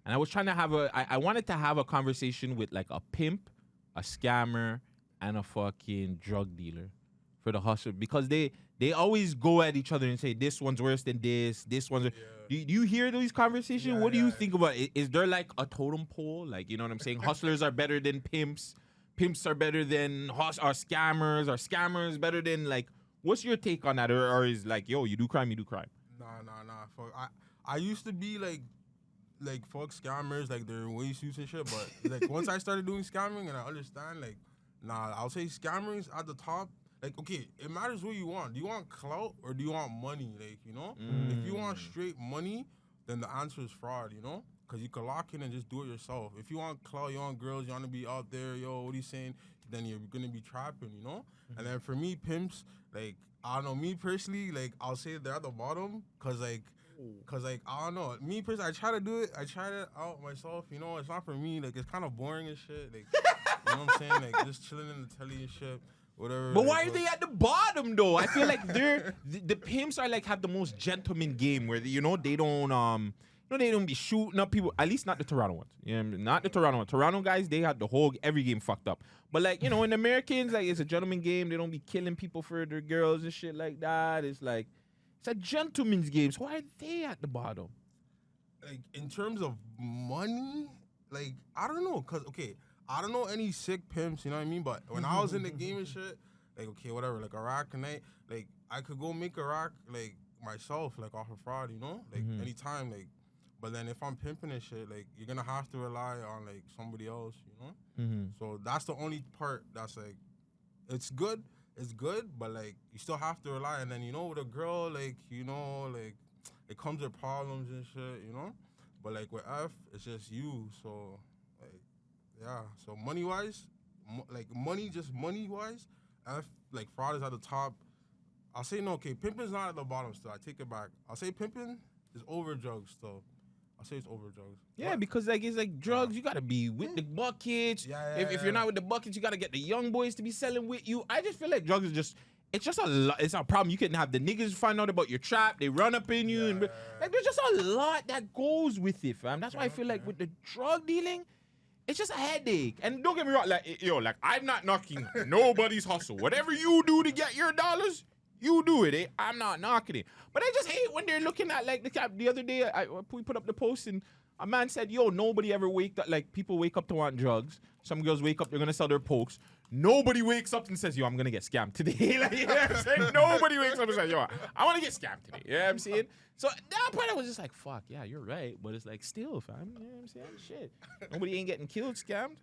And I was trying to I wanted to have a conversation with like a pimp, a scammer, and a fucking drug dealer for the hustle, because they always go at each other and say this one's worse than this one's. Do you hear these conversations? What do you think about it? Is there like a totem pole? Like, you know what I'm saying? Hustlers are better than pimps. Pimps are better than scammers. Are scammers better than, like, what's your take on that? Or is like, yo, you do crime, you do crime? Nah. Fuck. I used to be like fuck scammers, like they're way suits and shit. But like once I started doing scamming and I understand, like, nah, I'll say scammers at the top. Like, okay, it matters what you want. Do you want clout or do you want money? Like, you know, if you want straight money, then the answer is fraud, you know? Because you can lock in and just do it yourself. If you want clout, you want girls, you want to be out there, yo, what are you saying? Then you're going to be trapping, you know? And then for me, pimps, like, I don't know, me personally, like, I'll say they're at the bottom because, like, I don't know. Me personally, I try to do it. I try it out myself, you know? It's not for me. Like, it's kind of boring and shit. Like, you know what I'm saying? Like, just chilling in the telly and shit. Whatever. But why are they at the bottom though? I feel like the pimps are like have the most gentleman game where they don't they don't be shooting up people. At least not the Toronto ones. You know, not the Toronto ones. Toronto guys, they had every game fucked up. But like, you know, in Americans, like, it's a gentleman game. They don't be killing people for their girls and shit like that. It's like, it's a gentleman's game. So why are they at the bottom? Like, in terms of money, like, I don't know. Cause okay, I don't know any sick pimps, you know what I mean? But when I was in the game and shit, like, okay, whatever, like a rack a night, like, I could go make a rack, like, myself, like off of fraud, you know, like anytime, like. But then if I'm pimping and shit, like you're gonna have to rely on like somebody else, you know. So that's the only part that's like, it's good, but like you still have to rely. And then you know with a girl, like you know, like it comes with problems and shit, you know. But like with F, it's just you. So like, yeah. So money wise, money wise, F like fraud is at the top. I'll say no. Okay, pimping's not at the bottom still. I take it back. I'll say pimping is over drugs still. I'll say it's over drugs. Yeah, because like it's like drugs, you gotta be with the buckets. If you're not with the buckets, you gotta get the young boys to be selling with you. I just feel like drugs is it's just a lot. It's a problem. You can have the niggas find out about your trap. They run up in you, and like there's just a lot that goes with it, fam. That's why I feel like with the drug dealing, it's just a headache. And don't get me wrong, like like I'm not knocking nobody's hustle. Whatever you do to get your dollars, you do it, eh? I'm not knocking it. But I just hate when they're looking at, like, the other day, we put up the post, and a man said, nobody ever wake up, like, people wake up to want drugs. Some girls wake up, they're going to sell their pokes. Nobody wakes up and says, I'm going to get scammed today. Like, you know what I'm saying? Nobody wakes up and says, I want to get scammed today. You know what I'm saying? So that part I was just like, fuck, yeah, you're right. But it's like, still, fam, you know what I'm saying? Shit. Nobody ain't getting killed, scammed,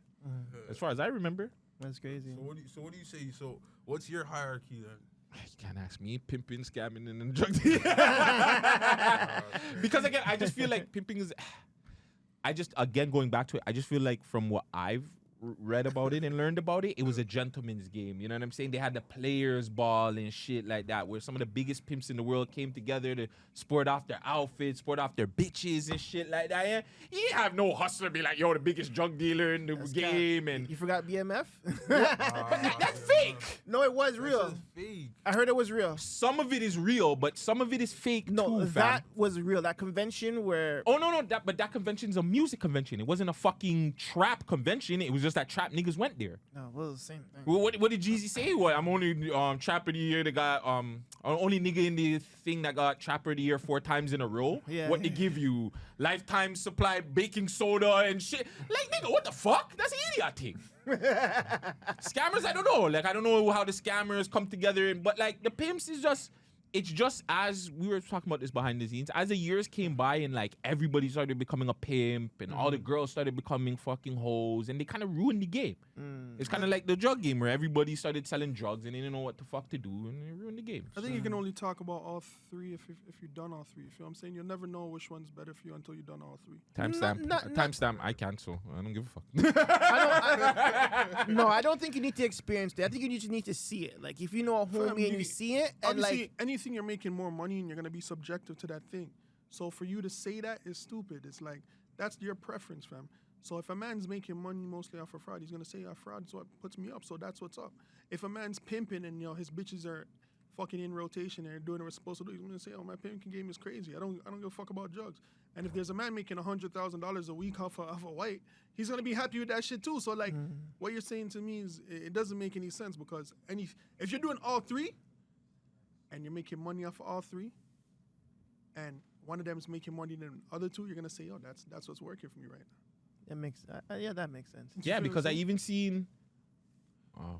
as far as I remember. That's crazy. So what do you say? So what's your hierarchy then? You can't ask me pimping, scamming, and then drug dealing. Because again, I just feel like pimping is. Going back to it, I just feel like from what I've read about it and learned about it, it was a gentleman's game. You know what I'm saying? They had the players' ball and shit like that, where some of the biggest pimps in the world came together to sport off their outfits, sport off their bitches and shit like that. Yeah? You didn't have no hustler be like, the biggest drug dealer in the game. And you forgot BMF? But that's fake. No, it was real. Fake. I heard it was real. Some of it is real, but some of it is fake No, too, fam. that was real. That convention where... Oh, no, but that convention's a music convention. It wasn't a fucking trap convention. It was just that trap niggas went there. No, it was the same thing. What did Jeezy say? I'm only trapper of the year that got only nigga in the thing that got trapper of the year 4 times in a row. Yeah. What they give you? Lifetime supply baking soda and shit. Like, nigga, what the fuck? That's an idiot thing. Scammers, I don't know. Like, I don't know how the scammers come together. But like the pimps is just. It's just as we were talking about this behind the scenes, as the years came by and like everybody started becoming a pimp and all the girls started becoming fucking hoes and they kind of ruined the game. It's kind of like the drug game where everybody started selling drugs and they didn't know what the fuck to do and they ruined the game. I think you can only talk about all three if you've done all three. You feel what I'm saying? You'll never know which one's better for you until you've done all three. Timestamp, I cancel. I don't give a fuck. No, I don't think you need to experience that. I think you just need to see it. Like, if you know a homie and you see it, and like anything you're making more money and you're gonna be subjective to that thing. So for you to say that is stupid. It's like that's your preference, fam. So if a man's making money mostly off of fraud, he's gonna say, fraud is what puts me up. So that's what's up. If a man's pimping and his bitches are fucking in rotation and doing what they're supposed to do, he's gonna say, my pimping game is crazy. I don't give a fuck about drugs. And if there's a man making $100,000 a week off a white, he's gonna be happy with that shit too. So like, what you're saying to me is it doesn't make any sense because if you're doing all three and you're making money off of all three, and one of them is making money than the other two, you're gonna say, that's what's working for me right now. that makes that makes sense. Yeah, because I even seen.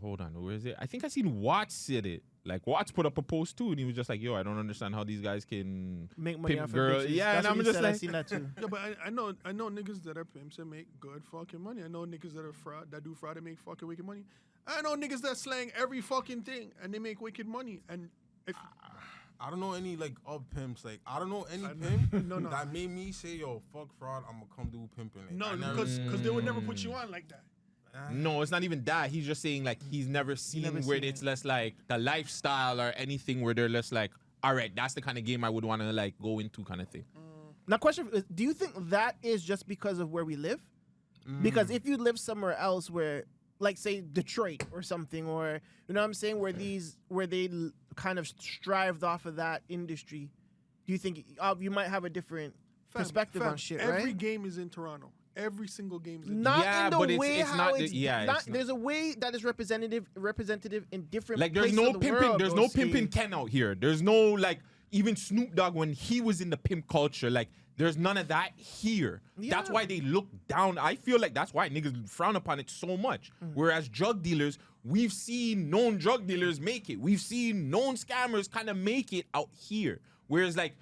Hold on, where is it? I think I seen Watts said it. Like Watts put up a post too, and he was just like, I don't understand how these guys can Make money pimp off girls. of bitches. Yeah, That's and what I'm he just said. like, I seen that too. Yeah, but I know niggas that are pimps that make good fucking money. I know niggas that are fraud, that do fraud and make fucking wicked money. I know niggas that slang every fucking thing and they make wicked money. And if I don't know any like pimps. Like I don't know any pimp No. that made me say, fuck fraud, I'm gonna come do pimping. Like, no, because they would never put you on like that. no, it's not even that. He's just saying like he's never seen where it's less like the lifestyle or anything where they're less like, all right, that's the kind of game I would want to like go into kind of thing. Now, question is, do you think that is just because of where we live? Because if you live somewhere else where, like, say, Detroit or something, or, you know what I'm saying, where they kind of strived off of that industry, do you think you might have a different perspective on shit, right? Every game is in Toronto. Every single game is in Not Yeah, in the but way it's how not the- it's yeah, not, it's not- there's a way that is representative in different Like there's places no of the pimping. world, There's bro. no pimping See? Ken out here. There's no like even Snoop Dogg when he was in the pimp culture. Like there's none of that here. That's Yeah. why they look down. I feel like that's why niggas frown upon it so much. Whereas drug dealers, we've seen known drug dealers make it. We've seen known scammers kind of make it out here. Whereas like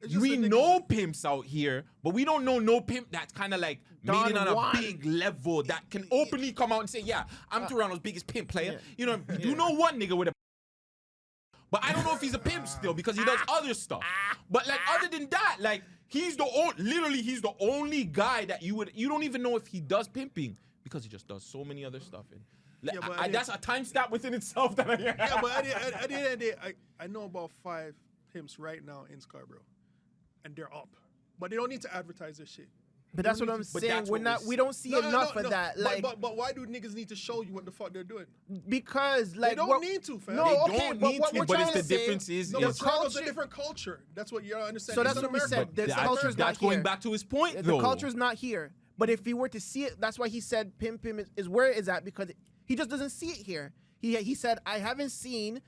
It's just we the niggas know pimps out here, but we don't know no pimp that's kind of like made it on a Juan. big level that can openly come out and say, yeah, I'm Toronto's biggest pimp player. yeah. You know, you know one nigga with a. But I don't know if he's a pimp still because he does other stuff. But like other than that, like he's the literally he's the only guy that you don't even know if he does pimping because he just does so many other stuff. And like, Yeah, but that's a time stamp within itself. That Yeah, but at the end of the day, I know about 5 pimps right now in Scarborough, and they're up, but they don't need to advertise their shit. But that's what I'm saying. that's We're what not. we We don't see enough of that. Like But why do niggas need to show you what the fuck they're doing? because like They don't what- need to, fam. No, They okay, don't but need what to, we're but trying it's the to say- difference is No, the but Toronto's a culture- different culture. That's what you understand. So It's that's not what we America. said. The That's- culture's not that's going here. back to his point, The though. culture's not here. But if he were to see it, that's why he said pimp is where it's at because he just doesn't see it here. He said I haven't seen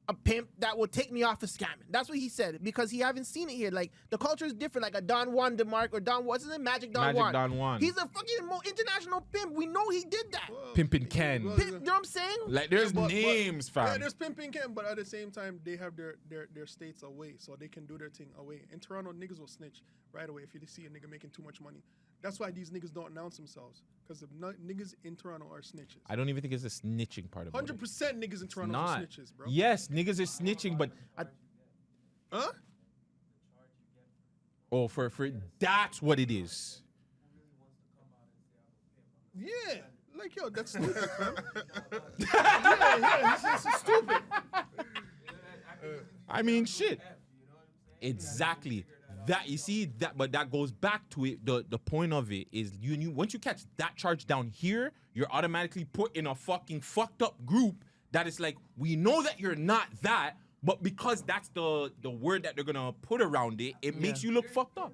a pimp that will take me off of scamming. That's what he said because he haven't seen it here. Like the culture is different. Like a Don Juan DeMarc or Don what's his name? Magic Don Juan. Don Juan. He's a fucking international pimp. We know he did that. Pimpin' Ken. Well, Pimp, you know what I'm saying? Like there's But- names, Yeah, fam. there's pimping camp, but at the same time, they have their states away, so they can do their thing away. In Toronto, niggas will snitch right away if you see a nigga making too much money. That's why these niggas don't announce themselves, because the niggas in Toronto are snitches. I don't even think it's a snitching part of it. 100% niggas in Toronto Not. are snitches, bro. Yes, niggas are snitching, but Huh? for that's what it is. Yeah. Like, yo, that's stupid, fam. yeah, it's stupid. I mean, shit. Exactly. That you see that, but that goes back to it. The point of it is you once you catch that charge down here, you're automatically put in a fucking fucked up group that is like, we know that you're not that, but because that's the word that they're gonna put around it, it makes you look fucked up.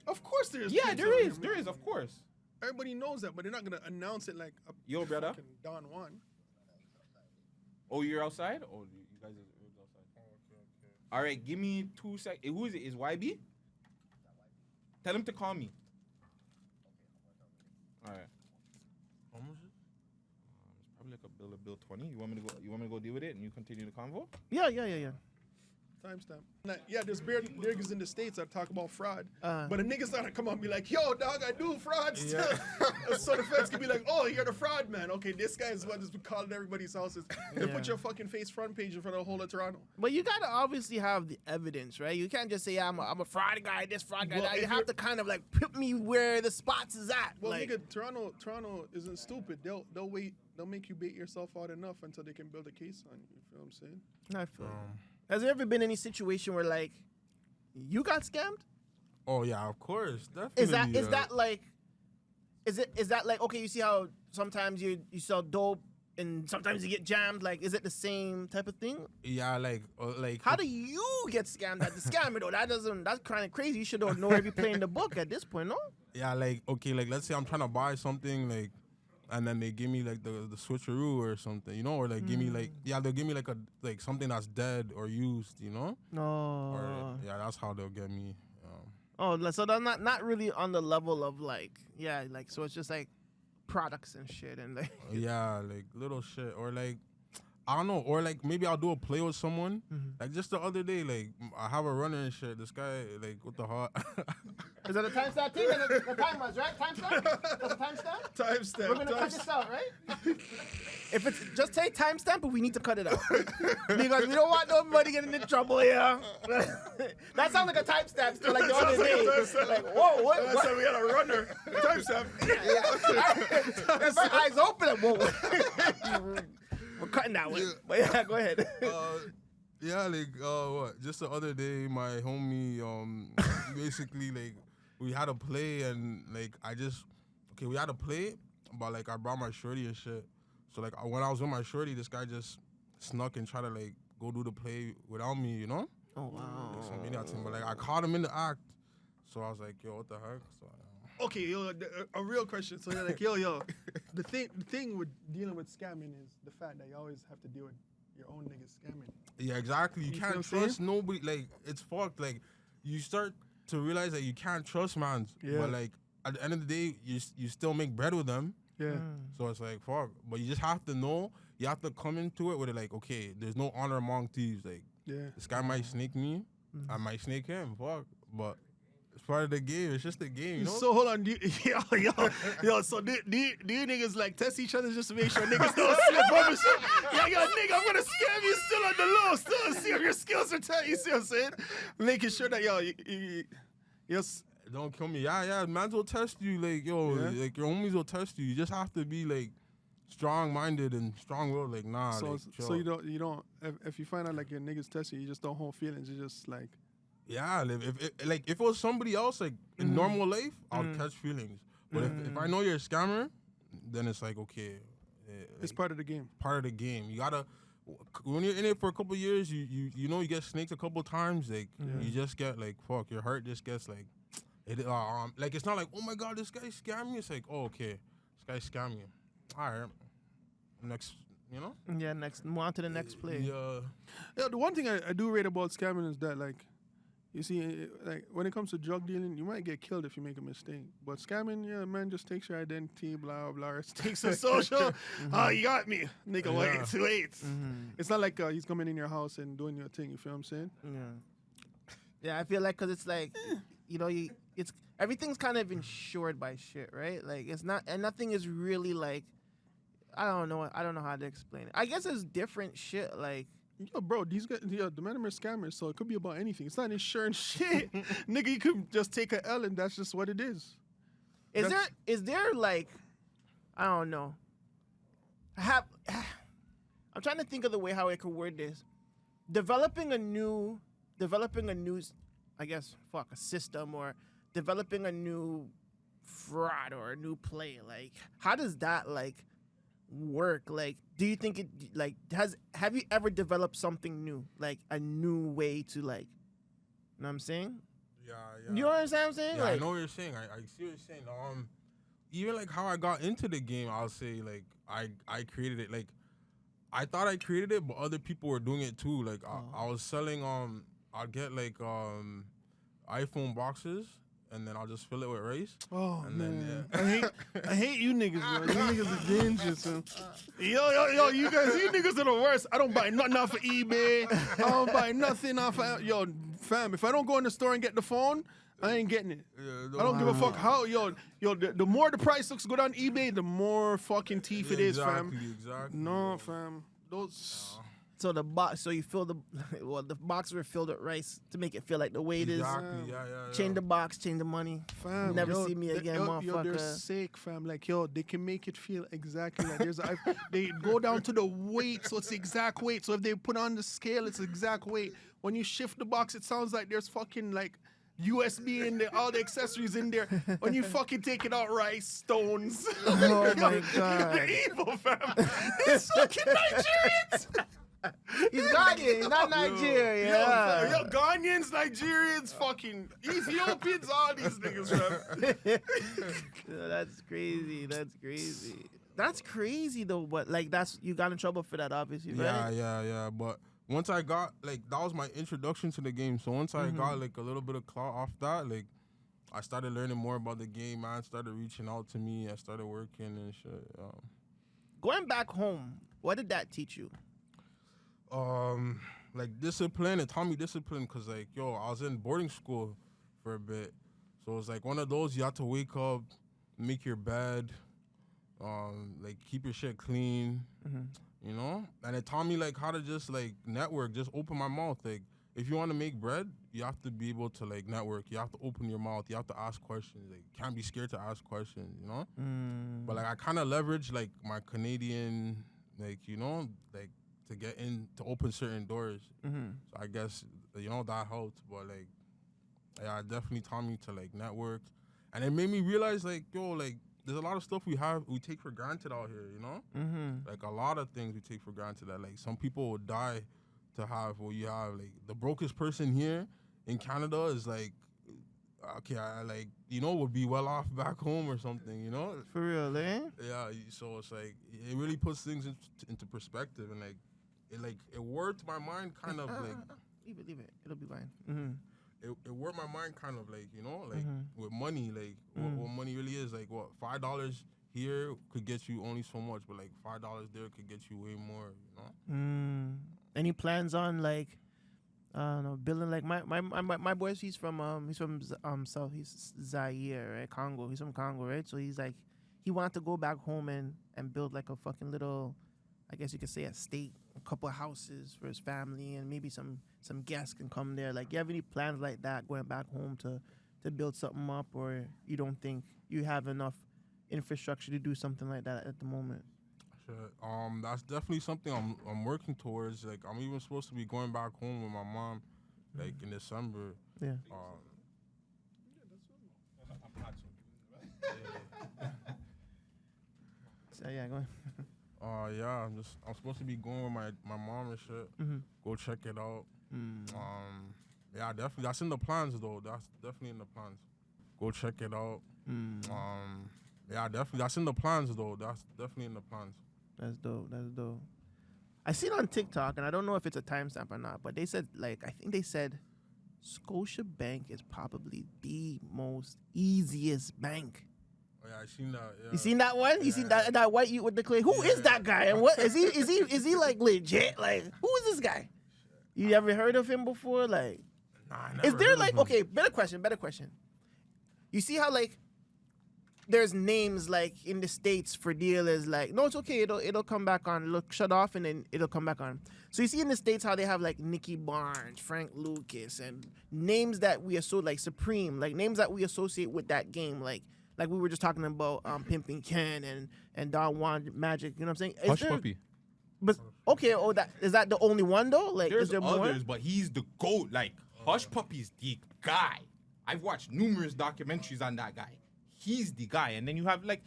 Of course there is. Yeah, pimps there out is, here, man. of course. Everybody knows that, but they're not gonna announce it like a Yo, brother. fucking Don Juan. Oh, you're outside? Oh, you guys are outside. All right, give me 2 seconds. Who is it? Is YB? Tell him to call me. All right. How much is It's probably like a bill 20. You want me to go? You want me to go deal with it and you continue the convo? Yeah. Timestamp. Yeah, there's bare niggas in the States that talk about fraud. Uh. But the niggas not to come up and be like, yo, dog, I do fraud still. So the feds can be like, oh, you're the fraud man. Okay, this guy is what has been calling everybody's houses. And Yeah. put your fucking face front page in front of the whole of Toronto. But you gotta obviously have the evidence, right? You can't just say I'm a fraud guy, this fraud guy. Well, that. You if have you're- to kind of like put me where the spots is at. Well, like, nigga, Toronto isn't stupid. They'll wait. They'll make you bait yourself out enough until they can build a case on you. You feel what I'm saying? I feel. Has there ever been any situation where like you got scammed? Oh yeah, of course, definitely. Is that like is that like okay? You see how sometimes you sell dope and sometimes you get jammed. Like, is it the same type of thing? Yeah, like How do you get scammed at the scammer though? That's kind of crazy. You should know every play in the book at this point, no? yeah, like okay, like let's say I'm trying to buy something like, and then they give me like the switcheroo or something, you know, or like give me like they'll give me like something that's dead or used, you know, No. or yeah, that's how they'll get me. Oh, so they're not really on the level of like so it's just like products and shit and like Yeah, like little shit, or like I don't know, or like maybe I'll do a play with someone. Like just the other day, like I have a runner and shit. This guy, like, what the hell? Is that a timestamp thing? The time was right. Timestamp. That's a timestamp. Timestamp. We're gonna cut this out, right? If it's just say timestamp, but we need to cut it out because we don't want nobody getting in trouble here. That sounds like a timestamp, still like the other day. Like, whoa, what? Last time we had a runner. Timestamp. If my eyes open, like, whoa. We're cutting that one. But yeah, go ahead. Yeah, like what? Just the other day, my homie, basically like we had a play and like we had a play, but like I brought my shorty and shit. So like when I was with my shorty, this guy just snuck and tried to like go do the play without me, you know? Oh wow. Like, some idiot thing, but like I caught him in the act, so I was like, yo, what the heck? So. Okay, yo, a real question. So you're like, yo, the thing with dealing with scamming is the fact that you always have to deal with your own niggas scamming. Yeah, exactly. You You can't feel what I'm trust nobody. Like, it's fucked. Like, you start to realize that you can't trust man. Yeah. But like, at the end of the day, you still make bread with them. Yeah. So it's like, fuck. But you just have to know. You have to come into it with it like, okay, there's no honor among thieves. Like, Yeah. this guy might snake me, I might snake him, fuck. But it's part of the game. It's just a game, you know. So hold on, yo. So do you niggas like test each other just to make sure niggas don't slip up and shit? Yo, nigga, I'm gonna scam you still on the low, still see if your skills are tight. You see what I'm saying? Making sure that yes. Don't kill me. Yeah. Mans will test you. Like, yo, Yeah. like your homies will test you. You just have to be like strong-minded and strong-willed. Like, nah. So like, so you don't if you find out like your niggas test you, you just don't hold feelings. You just like. Yeah, if it was somebody else, like in normal life, I'll catch feelings. But if I know you're a scammer, then it's like, okay. It's part of the game. Part of the game. You gotta, when you're in it for a couple years, you know you get snaked a couple times. Like you just get like, fuck, your heart just gets like, like it's not like, oh my god, this guy scammed me. It's like, oh okay, this guy scammed me. All right, next, you know. Yeah, next, move on to the next play. Yeah, the one thing I do rate about scamming is that like. You see, like when it comes to drug dealing, you might get killed if you make a mistake. But scamming, yeah, man, just takes your identity, blah blah. Takes a social. Oh, you got me, nigga. Wait. It's not like he's coming in your house and doing your thing. You feel what I'm saying? Yeah, I feel like because it's like, you know, it's everything's kind of insured by shit, right? Like it's not, and nothing is really like, I don't know how to explain it. I guess it's different shit, like. Yo, bro, these guys, the men are scammers, so it could be about anything. It's not insurance shit. Nigga, you could just take a L and that's just what it is. Is there like, I don't know. I'm trying to think of the way how I could word this. Developing a new, I guess, a system or developing a new fraud or a new play. Like, how does that like work? Like, do you think it like have you ever developed something new, like a new way to like, you know what I'm saying? Yeah. You know what I'm saying? Yeah, like, I know what you're saying. I see what you're saying. Even like how I got into the game, I'll say like I created it. Like I thought I created it, but other people were doing it too. Like I was selling I'd get like iPhone boxes. And then I'll just fill it with rice. Oh, and man. Then, I hate you niggas, bro. You niggas are dangerous, man. Yo, you niggas are the worst. I don't buy nothing off of eBay. I don't buy nothing off of, yo, fam, if I don't go in the store and get the phone, I ain't getting it. Yeah, I don't give a fuck how, the more the price looks good on eBay, the more fucking teeth it is, fam. Exactly. No, fam. Those... So the box, so you fill the box were filled with rice to make it feel like the way it is. Exactly, yeah. Change the box, change the money. Fam, never see me again, motherfucker. Yo, they're sick, fam. Like, yo, they can make it feel exactly like they go down to the weight, so it's the exact weight. So if they put on the scale, it's the exact weight. When you shift the box, it sounds like there's fucking like USB in there, all the accessories in there. When you fucking take it out, rice, stones. Oh my god. They're evil, fam. These fucking Nigerians. He's Ghanaian, he's not Nigerian. Yo, Ghanaians, Nigerians, fucking Ethiopians, all these niggas, fam. Yo, that's crazy. That's crazy though, but like you got in trouble for that, obviously, right? Yeah. But once I got like that was my introduction to the game. So once I got like a little bit of clout off that, like I started learning more about the game. Man started reaching out to me. I started working and shit. Going back home, what did that teach you? Like discipline. It taught me discipline because like I was in boarding school for a bit, so it was like one of those you have to wake up, make your bed, like keep your shit clean, you know. And it taught me like how to just like network, just open my mouth. Like if you want to make bread, you have to be able to like network. You have to open your mouth. You have to ask questions. Like can't be scared to ask questions, you know. But like I kind of leverage like my Canadian, like like. To get in to open certain doors, so I guess that helped. But like, yeah, it definitely taught me to like network, and it made me realize like there's a lot of stuff we take for granted out here, you know. Like a lot of things we take for granted that like some people would die to have what you have. Like the brokest person here in Canada is like, okay, I like would be well off back home or something, you know. For real, eh? Yeah, so it's like it really puts things into perspective and like. It worked my mind kind of like leave it it'll be fine. It worked my mind kind of like with money like what money really is like what $5 here could get you only so much but like $5 there could get you way more, you know. Any plans on like No, building like my boy. He's from South. He's Zaire, right? Congo. He's from Congo, right? So he's like, he wanted to go back home and build like a fucking little, I guess you could say, a estate, a couple of houses for his family, and maybe some guests can come there. Like, you have any plans like that going back home to build something up, or you don't think you have enough infrastructure to do something like that at the moment? Shit. That's definitely something I'm working towards. Like, I'm even supposed to be going back home with my mom, like in December. Yeah. So yeah, go ahead. Yeah, I'm supposed to be going with my mom and shit. Mm-hmm. Go check it out. Yeah, definitely. That's in the plans though. That's definitely in the plans. Go check it out. Yeah, definitely. That's in the plans though. That's definitely in the plans. That's dope. That's dope. I seen on TikTok, and I don't know if it's a timestamp or not, but they said, like, I think they said Scotiabank is probably the most easiest bank. Oh yeah, I seen that. Yeah. You seen that one? You seen that white youth with the clay? Who is that guy? And what is he? Is he like legit? Like, who is this guy? You ever heard of him before? Like, Nah, I never is there heard of like, him. okay, better question. You see how like there's names like in the States for dealers, like, no, it's okay, it'll come back on, it'll shut off and then it'll come back on. So you see in the States how they have like Nicky Barnes, Frank Lucas, and names that we associate, like Supreme, like names that we associate with that game, like we were just talking about Pimpin' Ken and Don Juan Magic, you know what I'm saying? Hush Puppy. But okay, is that the only one though? Like, There's is there others, more? but he's the GOAT. Like, Hush Puppy's the guy. I've watched numerous documentaries on that guy. He's the guy. And then you have, like,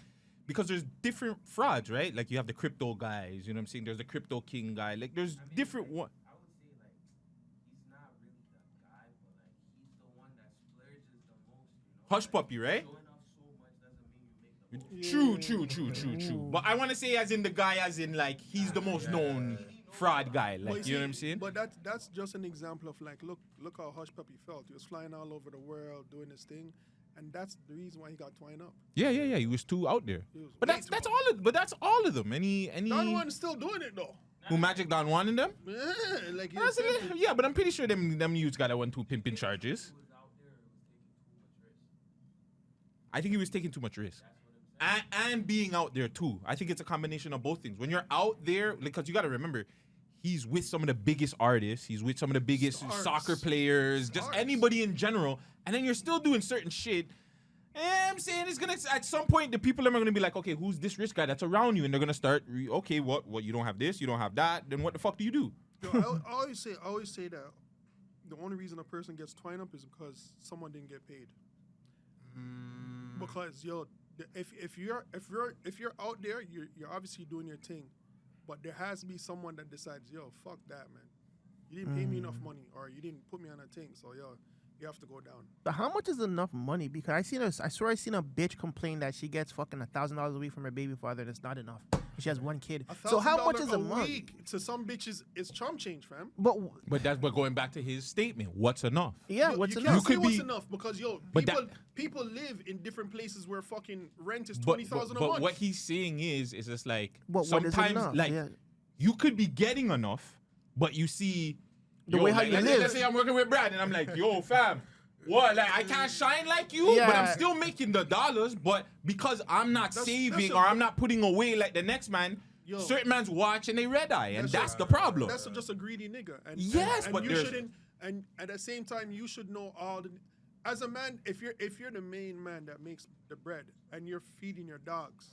because there's different frauds, right? Like, you have the crypto guys, you know what I'm saying? There's the crypto king guy. Like, there's different one. I would say, like, he's not really the guy, but, like, he's the one that splurges the most, you know? Hush Puppy, right? Showing off so much doesn't mean you make the most. True. But I want to say as in the guy, as in, like, he's the most known fraud guy. Like, you know what I'm saying? But that's just an example of, like, look how Hush Puppy felt. He was flying all over the world doing his thing, and that's the reason why he got twined up. Yeah. He was too out there. He was But way that's too that's out. all of them. Any Don Juan's still doing it though. who Magic Don Juan in them? Yeah, like he That's yeah, but I'm pretty sure them youths got that 1-2 pimping charges. I think he was taking too much risk. And being out there too. I think it's a combination of both things. When you're out there, because you got to remember, he's with some of the biggest artists. He's with some of the biggest Stars. soccer players, just Stars. anybody in general. And then you're still doing certain shit. And I'm saying it's gonna at some point the people are gonna be like, okay, who's this rich guy that's around you? And they're gonna start, okay, what you don't have this, you don't have that. Then what the fuck do you do? Yo, I always say that the only reason a person gets twined up is because someone didn't get paid. Because if you're out there, you're obviously doing your thing, but there has to be someone that decides, yo, fuck that, man. You didn't pay me enough money, or you didn't put me on a thing, so yo, you have to go down. But how much is enough money? Because I swear I seen a bitch complain that she gets fucking $1,000 a week from her baby father. That's not enough. She has one kid. So how much is a month? week to some bitches is chump change, fam. But But going back to his statement, what's enough? yeah, Yo, what's you enough? can't say could what's be- enough because But people live in different places where fucking rent is But, $20,000 a but month. what he's saying is just like What is sometimes enough? like Yeah. you could be getting enough, but you see The way how you live. Let's say I'm working with Brad and I'm like, yo, fam, what? Like I can't shine like you, but Yeah. I'm still making the dollars. But because I'm not That's saving a- or I'm not putting away like the next man, Yo. certain man's watch and they red eye, and that's a- the problem. That's just a greedy nigga. And, Yes, and but you there's- shouldn't. And at the same time, you should know all the. As a man, if you're the main man that makes the bread and you're feeding your dogs,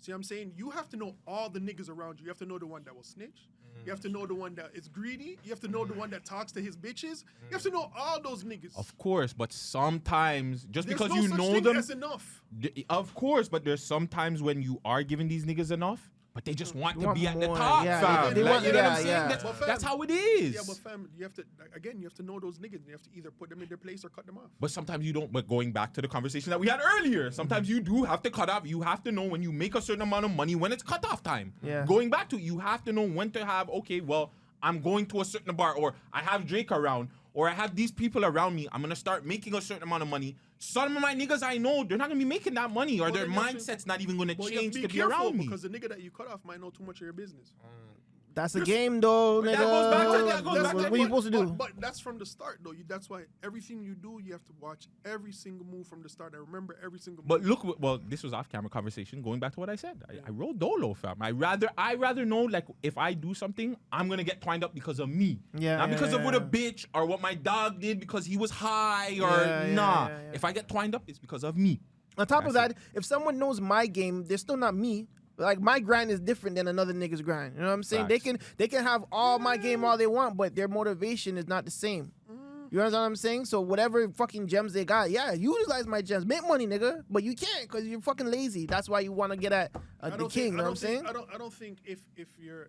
see what I'm saying? You have to know all the niggas around you. You have to know the one that will snitch. You have to know the one that is greedy. You have to know the one that talks to his bitches. You have to know all those niggas. Of course, but sometimes just There's because no you such know thing them, as enough. of course, but there's sometimes when you are giving these niggas enough, but they just want to want be at the more, top, yeah, fam. they Like, want- you know what yeah, I'm saying? yeah. That's, But fam- that's how it is. Yeah, but fam, you have to again. You have to know those niggas. And you have to either put them in their place or cut them off. But sometimes you don't. But going back to the conversation that we had earlier, sometimes you do have to cut off. You have to know when you make a certain amount of money when it's cut off time. Yeah. Going back to, you have to know when to have, okay, well, I'm going to a certain bar, or I have Drake around, or I have these people around me. I'm going to start making a certain amount of money. Some of my niggas I know, they're not going to be making that money, or Well, their then you have to- mindset's not even going to But you have change to to be be careful around me. because the nigga that you cut off might know too much of your business. That's a game, though, nigga. that goes back to what are you supposed to do? But that's from the start, though. That's why everything you do, you have to watch every single move from the start. I remember every single move. But look, well, this was off-camera conversation. Going back to what I said, I roll dolo, fam. I rather know, like, if I do something, I'm gonna get twined up because of me, not because of what a bitch or what my dog did because he was high or nah. If I get twined up, it's because of me. On top of that, if someone knows my game, they're still not me. Like, my grind is different than another nigga's grind. You know what I'm saying? Facts. They can have all my game all they want, but their motivation is not the same. You understand what I'm saying? So whatever fucking gems they got, utilize my gems. Make money, nigga. But you can't because you're fucking lazy. That's why you want to get at the king. You know what I'm saying? I don't think if you're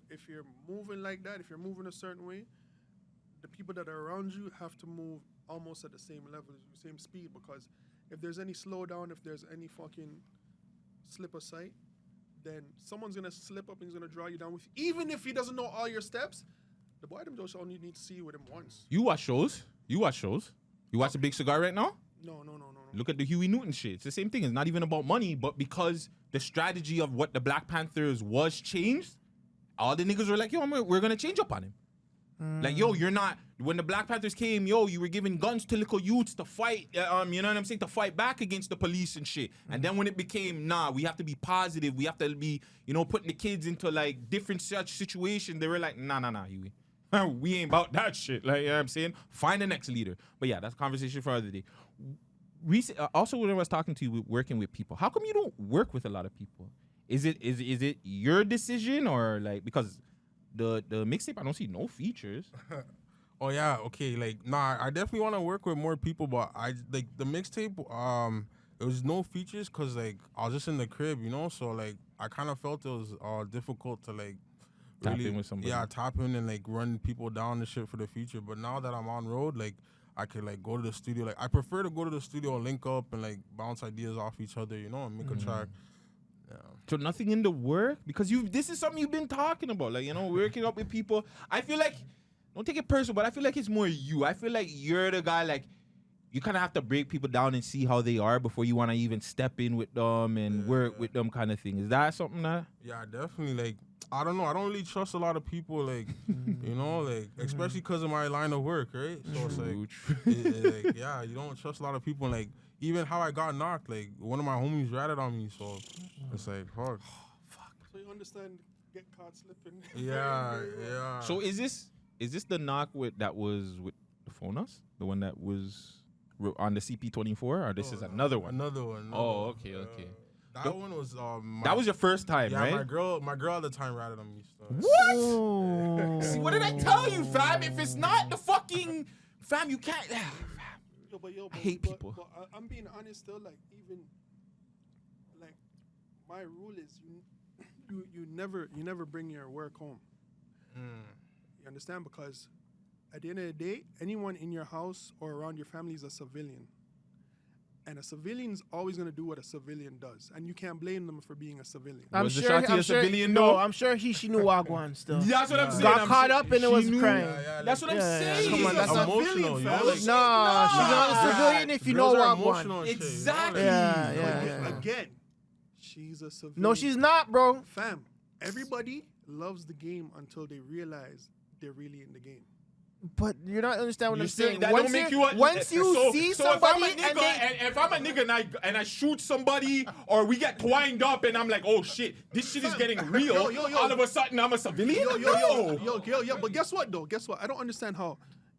moving like that, if you're moving a certain way, the people that are around you have to move almost at the same level, same speed. Because if there's any slowdown, if there's any fucking slip of sight, then someone's gonna slip up and he's gonna draw you down with you. Even if he doesn't know all your steps, the boy them just only need to see you with him once. You watch shows. You watch The Big Cigar right now? No. Look at the Huey Newton shit. It's the same thing. It's not even about money, but because the strategy of what the Black Panthers was changed, all the niggas were like, yo, we're gonna change up on him. Like, yo, you're not. When the Black Panthers came, yo, you were giving guns to little youths to fight. You know what I'm saying? To fight back against the police and shit. And then when it became, we have to be positive. We have to be, putting the kids into like different such situations. They were like, nah, Huey. We ain't about that shit. Like, you know what I'm saying? Find the next leader. But yeah, that's a conversation for another day. Also, when I was talking to you, working with people, how come you don't work with a lot of people? Is it your decision or like because the mixtape I don't see no features? Oh yeah, okay. Like, I definitely want to work with more people, but I like the mixtape. It was no features because like I was just in the crib, So like I kind of felt it was difficult to like tap in with somebody. Yeah, tap in and like run people down and shit for the future. But now that I'm on road, like I could like go to the studio. Like I prefer to go to the studio and link up and like bounce ideas off each other, and make a track. Yeah. So nothing in the work because this is something you've been talking about, like working up with people. I feel like don't take it personal, but I feel like it's more you. I feel like you're the guy like you kind of have to break people down and see how they are before you want to even step in with them and work with them, kind of thing. Is that something that? Yeah, definitely. Like I don't know. I don't really trust a lot of people. Like like especially because of my line of work, right? So it's like, you don't trust a lot of people. And, like even how I got knocked, like one of my homies ratted on me, so it's like fuck. So you understand? Get caught slipping. Yeah. So is this the knock that was with the Phonas, the one that was on the CP24, or this is another one? Another one. Oh, okay. That one was that was your first time, right? My girl at the time ratted on me. So. What? Oh. See, what did I tell you, fam? If it's not the fucking fam, you can't. I hate people. But I'm being honest though. Like even like my rule is you never bring your work home. You understand? Because at the end of the day, anyone in your house or around your family is a civilian. And a civilian's always going to do what a civilian does. And you can't blame them for being a civilian. I'm sure she knew Wha Gwan still. That's what I'm saying. Got caught up and it was crying. That's what I'm saying. Come on, that's not not emotional. fam. No, she's not a civilian if you know Wha Gwan. Exactly. Yeah. Again, she's a civilian. No, she's not, bro. Fam, everybody loves the game until they realize they're really in the game. But you're not understanding what I'm saying. That don't make you once you see somebody if I'm a nigga and I shoot somebody or we get twined up and I'm like, oh shit, this shit is getting real. All of a sudden I'm a civilian. Yo. But guess what though? Guess what? I don't understand how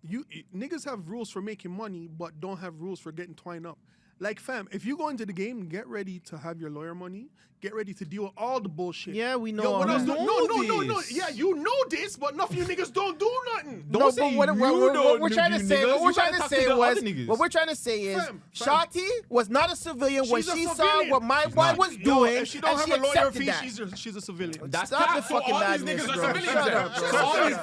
niggas have rules for making money, but don't have rules for getting twined up. Like, fam, if you go into the game, get ready to have your lawyer money. Get ready to deal with all the bullshit. Yeah, we know. Yo, No. Yeah, you know this, but enough of you niggas don't do nothing. Don't say what we're trying to say. What we're trying to say is, Fam. Shawty was not a civilian when She's a she saw civilian. what my boy was doing, If she don't and have she a lawyer accepted fee, that. she's a civilian. That's Stop not the so fucking all these madness, niggas bro. are civilians Shut then. up, bro.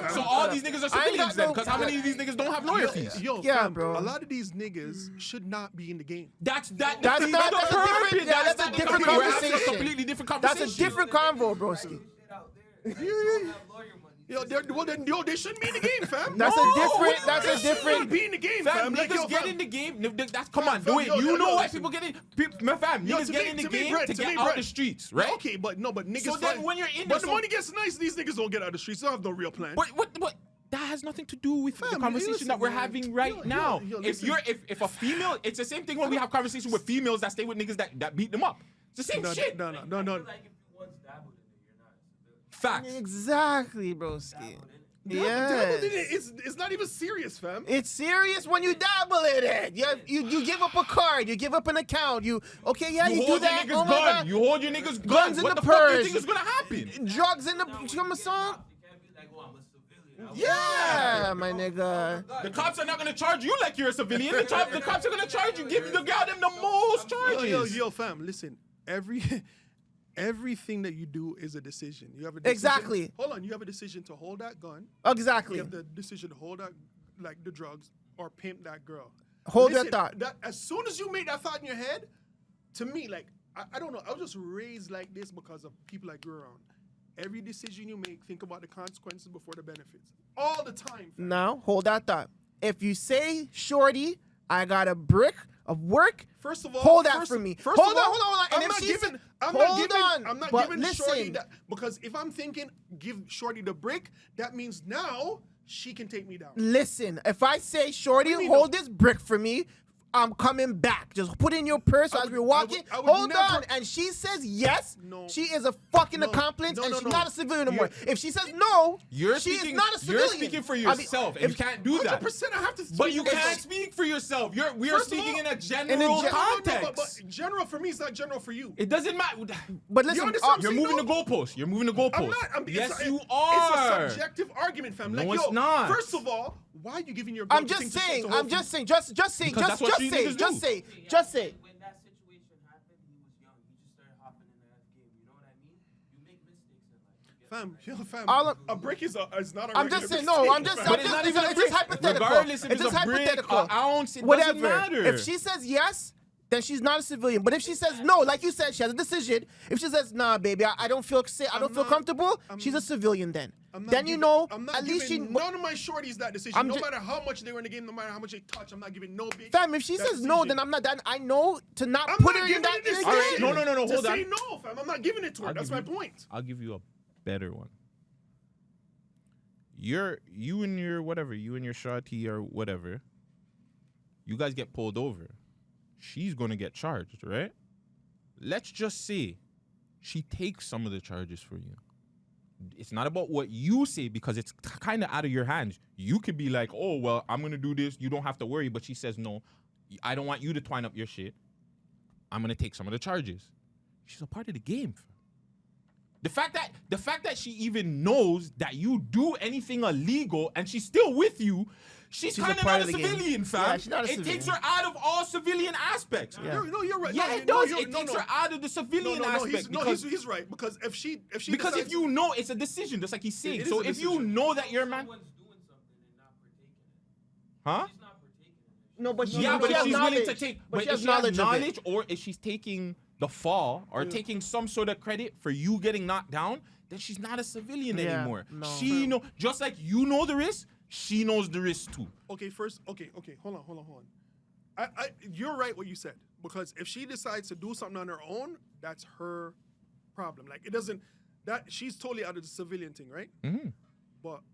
So all these niggas are I ain't got civilians then, no- because how many of these niggas don't have lawyer fees? Yo, Yeah, fam, bro. A lot of these niggas should not be in the game. That's not- that's a conversation. Completely different That's conversation. a different convo, broski. Yo, they shouldn't be in the game, fam. That's a They different. shouldn't be in the game, Fam, fam. Like, niggas yo, get fam. in the game. That's come on, Fam, do it. yo, You yo, know yo, why listen. people get in? Fam, Yo, niggas get in the game Brad, to to get me, out Brad. the streets, right? Okay, but niggas. So then when you're in but the the money gets nice, these niggas don't get out of the streets. They don't have no real plan. What? that has nothing to do with the Fam, conversation listen, that we're man. having right now. yo, If listen. if a female, it's the same thing when we have conversation with females that stay with niggas that beat them up. It's the same shit. No. I feel like if you once dabbled in it, you're not a civilian. Facts. Exactly, broski. Dabbled in it. Yeah. It's not even serious, fam. It's serious when you dabble in it. You give up a card, you give up an account. You You do hold your that. niggas Oh my gun. God. You hold your niggas gun. Guns in What the the fuck do you purse. think is gonna happen? Drugs in the Now, when come you song. get stopped, you can't be like, oh, I'm a civilian. Yeah, my nigga. The cops are not gonna charge you like you're a civilian. The cops are gonna charge you. Give the girl them the most charges. Yo, fam, listen. Everything that you do is a decision. You have a decision. Exactly. Hold on, you have a decision to hold that gun. You Exactly. have the decision to hold that, like the drugs, or pimp that girl. Hold Listen, that thought. As soon as you make that thought in your head, to me, like I don't know, I was just raised like this because of people I grew around. Every decision you make, think about the consequences before the benefits. All the time. Fam. Now, hold that thought. If you say, shorty, I got a brick of work, First of all, hold that for me. First Hold of on, all, hold on. And I'm if not she's- giving. I'm hold not but giving listen. Shorty that, because if I'm thinking give Shorty the brick, that means now she can take me down. Listen, if I say, shorty, What do you hold mean this brick for me, I'm coming back. Just put in your purse I as would- we're walking. I would Hold never- on. And she says yes. No. She is a fucking No. accomplice, No, and no, she's no. not a civilian anymore. You're- If she says no, You're she speaking. is not a civilian. You're speaking for I mean, yourself, and you can't do that. 100%. I have to. But you speak for can't myself. speak for yourself. We are First of speaking all, in a in a general gen- context. But general for me is not general for you. It doesn't matter. But listen, understand what I'm You're saying, moving the though? goalposts. You're moving the goalposts. I'm not. Yes, you It's are. a subjective argument, fam. No, Like, it's yo, not. First of all, why are you giving your girl I'm the just thing to saying. hold I'm for just you? saying. Just say. Because that's what you niggas do. Just say. See, Just say. When that situation happened, he was young. He just started hopping in that game. You know what I mean? You make mistakes in life. You get Fam, All of- a brick is not a I'm regular just saying. mistake, No, I'm just. fam. But it's not even a It's brick. just hypothetical. Regardless if It's it's just a brick, hypothetical. an ounce, it Whatever. doesn't matter. If she says yes, then she's not a civilian. But if she says no, like you said, she has a decision. If she says nah, baby, I don't feel safe, I don't feel not- comfortable, I'm- she's a civilian. Then I'm not then you giving- know I'm not at least she. giving none of my shorties that decision. I'm No ju- matter how much they were in the game, no matter how much they touch, I'm not giving no big. Fam, if she that says no, decision. then I'm not. Then I know to not I'm put not her in giving that it this game. All right, decision. no, To hold say on. no, fam. I'm not giving it to her. I'll That's give my you- point. I'll give you a better one. You and your whatever, you and your shawty or whatever, you guys get pulled over. She's gonna get charged, right? Let's just say she takes some of the charges for you. It's not about what you say because it's kind of out of your hands. You could be like, oh, well, I'm gonna do this. You don't have to worry. But she says, no, I don't want you to twine up your shit. I'm gonna take some of the charges. She's a part of the game. Fam. The fact that she even knows that you do anything illegal and she's still with you, she's a kind of part not of a the game. civilian, fam. Yeah, she's not a it civilian. takes her out of all civilian aspects. Yeah. No, you're right. Yeah, No, it no, does. you're- It no, takes no. her out of the civilian aspect. He's right because if she because decides if you know, it's a decision, just like he's saying. It is So a if you decision. know that your man, Someone's doing something and not partaking in it. huh? She's not partaking in it. No, but Yeah, but she if has she's willing to knowledge. take, But but she if has she has knowledge of it. knowledge, or if she's taking the fall or taking some sort of credit for you getting knocked down, then she's not a civilian Yeah, anymore. no. She know, just like you know the risk, she knows the risk too. Okay, hold on. You're right what you said because if she decides to do something on her own, that's her problem. Like it doesn't that she's totally out of the civilian thing, right? Mm-hmm.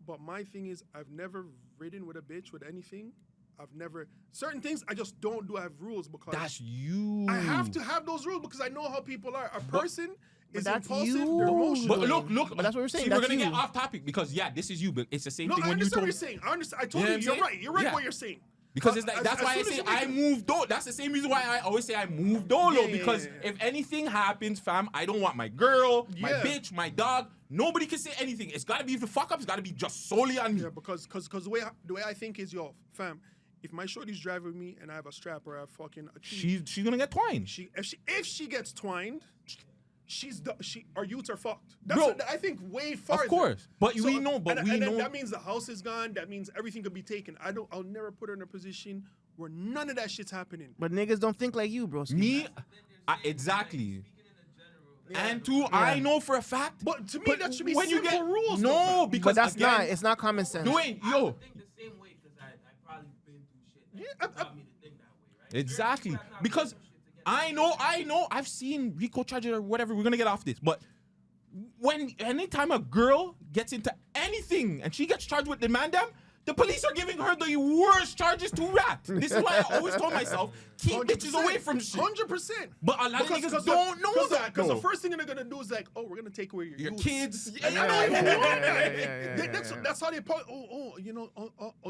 But my thing is I've never ridden with a bitch with anything. I've never certain things I just don't do. I have rules because That's you. I have to have those rules because I know how people are. A person is that's impulsive. you. They're emotional. But look. But that's what we're saying, See, we're that's gonna get you. off topic because this is you. But it's the same No, thing I when you understand told what you're saying. I understand. I told You know you. what I'm You're saying? right. You're right. Yeah. What you're saying. Because But it's like, as- that's as why I soon as say you make I it- moved dolo. That's the same reason why I always say I moved dolo. Yeah. Because if anything happens, fam, I don't want my girl, my Yeah. bitch, my dog. Nobody can say anything. It's gotta be, if the fuck up, it's gotta be just solely on me. Yeah, because the way I think is, yo, fam, if my shorty's driving me and I have a strap or I have fucking a key, She's gonna get twined. if she gets twined, our youths are fucked. That's Bro, what I think way farther. Of course. But we know, and we then know. that means the house is gone. That means everything could be taken. I'll never put her in a position where none of that shit's happening. But niggas don't think like you, bro. Me, exactly. Speaking in a general. And two, I know for a fact. But to me, that should be when you simple get rules. no, though, fam. because But that's again, not. It's not common sense. Dwayne, I yo, would think the same way because I probably been through shit that Yeah, taught me to think that way, right? exactly. You're not Because doing shit to get I know. I've seen Rico charges or whatever. We're gonna get off this, but anytime a girl gets into anything and she gets charged with the Man Dem, the police are giving her the worst charges to rap. This is why I always told myself, keep bitches away from shit. 100%. But a lot of niggas don't know that. Because the though. first thing they're gonna do is like, oh, we're gonna take away your youth. kids. And I don't even want that. yeah. That's how they put.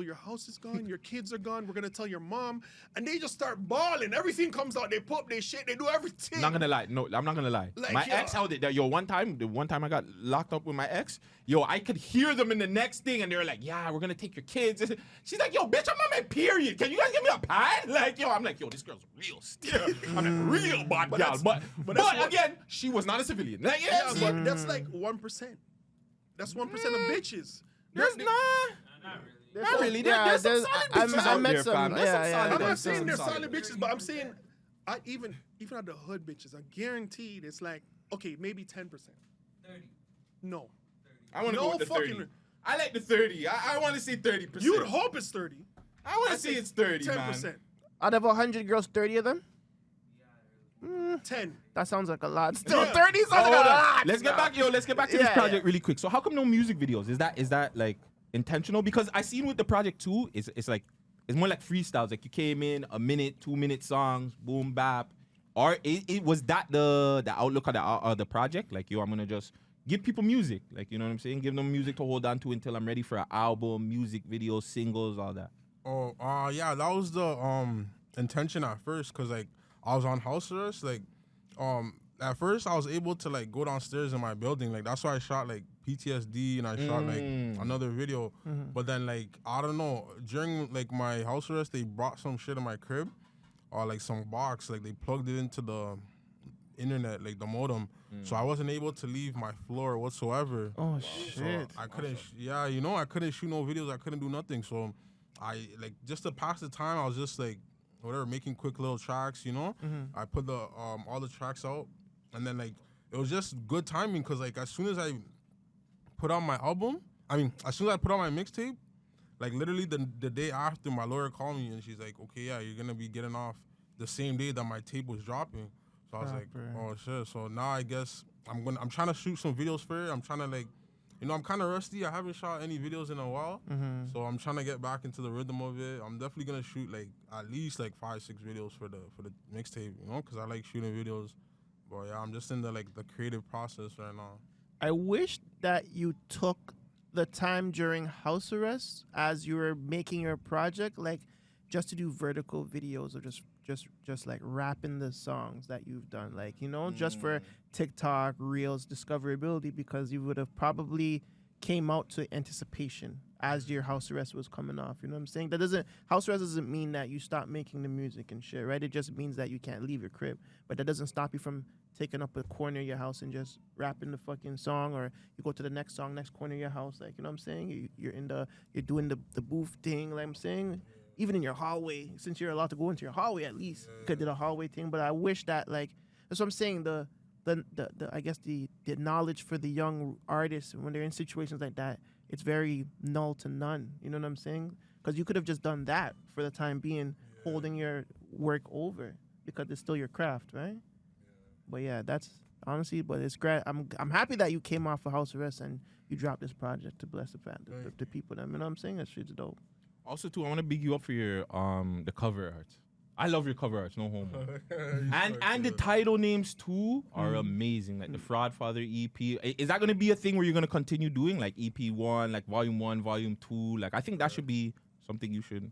Your house is gone. Your kids are gone. We're gonna tell your mom, and they just start bawling. Everything comes out. They put up their shit. They do everything. Not gonna lie. No, I'm not gonna lie. Like, My yeah. ex held it. That the one time I got locked up with my ex, I could hear them in the next thing, and they were like, "Yeah, we're gonna take your kids." She's like, "Yo, bitch, I'm on my period. Can you guys give me a pad?" Like, I'm like, "Yo, this girl's real still. I'm a real bad gal." But again, she was not a civilian. Like, Yeah, but that's like 1%. That's 1% of bitches. There's not. Not really. Yeah, There's some solid bitches I out met there, some. fam. There's some Yeah, solid I'm yeah. not bitches. saying they're Some solid bitches, but I'm saying, even at the hood bitches, I guaranteed it's like, okay, maybe 10%. 30. No. I want to No go with the 30. fucking- I like the 30. I want to see 30%. You would hope it's 30. I want to see it's 30, 10%. man. Out of 100 girls, 30 of them? 10. That sounds like a lot. Still, Yeah. 30 sounds like a Hold on. lot. Let's get back, Let's get back to this Yeah, project really quick. So how come no music videos? Is that like intentional? Because I seen with the project too, it's like it's more like freestyles. Like you came in a minute, 2-minute songs, boom bap. Or it was that the outlook of the project? Like I'm gonna just give people music. Like you know what I'm saying? Give them music to hold on to until I'm ready for an album, music videos, singles, all that. Oh, yeah, that was the intention at first, cause like I was on house arrest. Like, at first I was able to like go downstairs in my building. Like that's why I shot like PTSD and I shot like another video. But then like I don't know, during like my house arrest, they brought some shit in my crib, or like some box. Like they plugged it into the internet, like the modem. So I wasn't able to leave my floor whatsoever. Oh, So shit. I couldn't, I couldn't shoot no videos. I couldn't do nothing. So I, like, just to pass the time, I was just, like, whatever, making quick little tracks, I put the all the tracks out. And then, like, it was just good timing because, like, as soon as I put out my album, as soon as I put out my mixtape, like, literally the day after, my lawyer called me and she's like, okay, yeah, you're going to be getting off the same day that my tape was dropping. So I was like, oh, shit. So now I guess I'm trying to shoot some videos for it. I'm trying to, like, I'm kind of rusty. I haven't shot any videos in a while. So I'm trying to get back into the rhythm of it. I'm definitely going to shoot, like, at least, like, 5-6 videos for the mixtape, because I like shooting videos. But, yeah, I'm just in the, like, the creative process right now. I wish that you took the time during house arrest as you were making your project, like, just to do vertical videos or just like rapping the songs that you've done, like, just for TikTok, Reels, discoverability, because you would have probably came out to anticipation as your house arrest was coming off. You know what I'm saying? House arrest doesn't mean that you stop making the music and shit, right? It just means that you can't leave your crib, but that doesn't stop you from taking up a corner of your house and just rapping the fucking song, or you go to the next song, next corner of your house, like, you know what I'm saying? You're doing the booth thing, like I'm saying. Even in your hallway, since you're allowed to go into your hallway, at least you could do the hallway thing. But I wish that, like, that's what I'm saying. The I guess the knowledge for the young artists when they're in situations like that, it's very null to none. You know what I'm saying? Because you could have just done that for the time being, holding your work over because it's still your craft, right? But yeah, that's honestly. But it's great. I'm happy that you came off of house arrest and you dropped this project to bless the people. You know what I'm saying? That shit's dope. Also, too, I want to big you up for your the cover art. I love your cover arts, no homo. and the title names too are amazing. Like the Fraud Father EP. Is that gonna be a thing where you're gonna continue doing like EP 1, like Volume 1, Volume 2? Like I think that should be something you should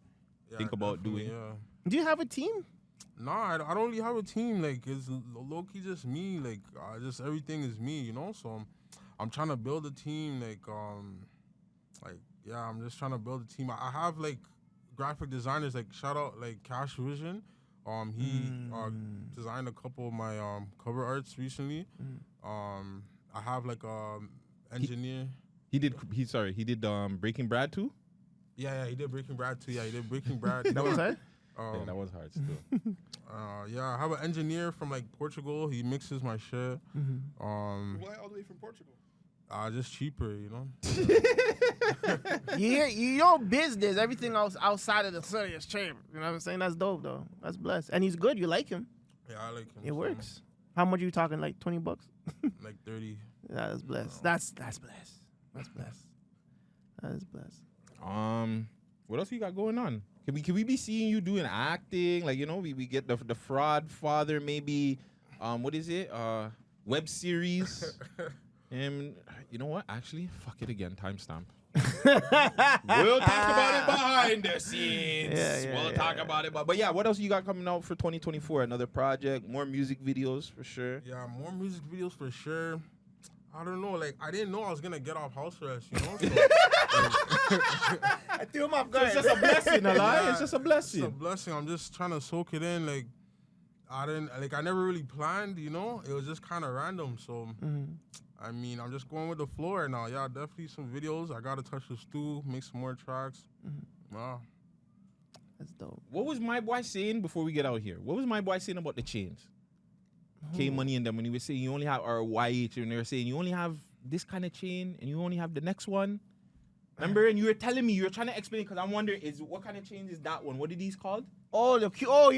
think about doing. Yeah. Do you have a team? Nah, I don't really have a team. Like, it's low-key just me. Like, just everything is me, So I'm trying to build a team. Yeah, I'm just trying to build a team. I have, like, graphic designers, like, shout out, like, Cash Vision. He designed a couple of my cover arts recently. I have, like, engineer. He did Breaking Brad too? Yeah, he did Breaking Brad too. Yeah, he did Breaking Brad. That was it? Yeah, that was hard still. Yeah, I have an engineer from, like, Portugal. He mixes my shit. Why all the way from Portugal? Just cheaper, Your business, everything else outside of the serious chamber. You know what I'm saying? That's dope, though. That's blessed. And he's good. You like him. Yeah, I like him. It works. How much are you talking? Like $20? Like 30. That is blessed. That's blessed. That's blessed. That is blessed. What else you got going on? Can we be seeing you doing acting? Like, you know, we get the fraud father, maybe what is it? Web series. And you know what? Actually, fuck it again. Timestamp. We'll talk about it behind the scenes. We'll talk about it. But yeah, what else you got coming out for 2024? Another project, more music videos for sure. Yeah, more music videos for sure. I don't know, like I didn't know I was gonna get off house arrest, you know. So, I threw him off So guard. it's just a blessing, a lie. Yeah, It's just a it's blessing. a blessing. I'm just trying to soak it in. Like I never really planned, you know. It was just kind of random. So I mean, I'm just going with the flow right now. Yeah, definitely some videos. I gotta touch the stew, make some more tracks. Wow. That's dope. What was my boy saying before we get out here? What was my boy saying about the chains? K Money and them when he was saying you only have, or YH, and they were saying you only have this kind of chain and you only have the next one. Remember? And you were telling me, you were trying to explain, because I'm wondering, what kind of chain is that one? What are these called? Oh, you're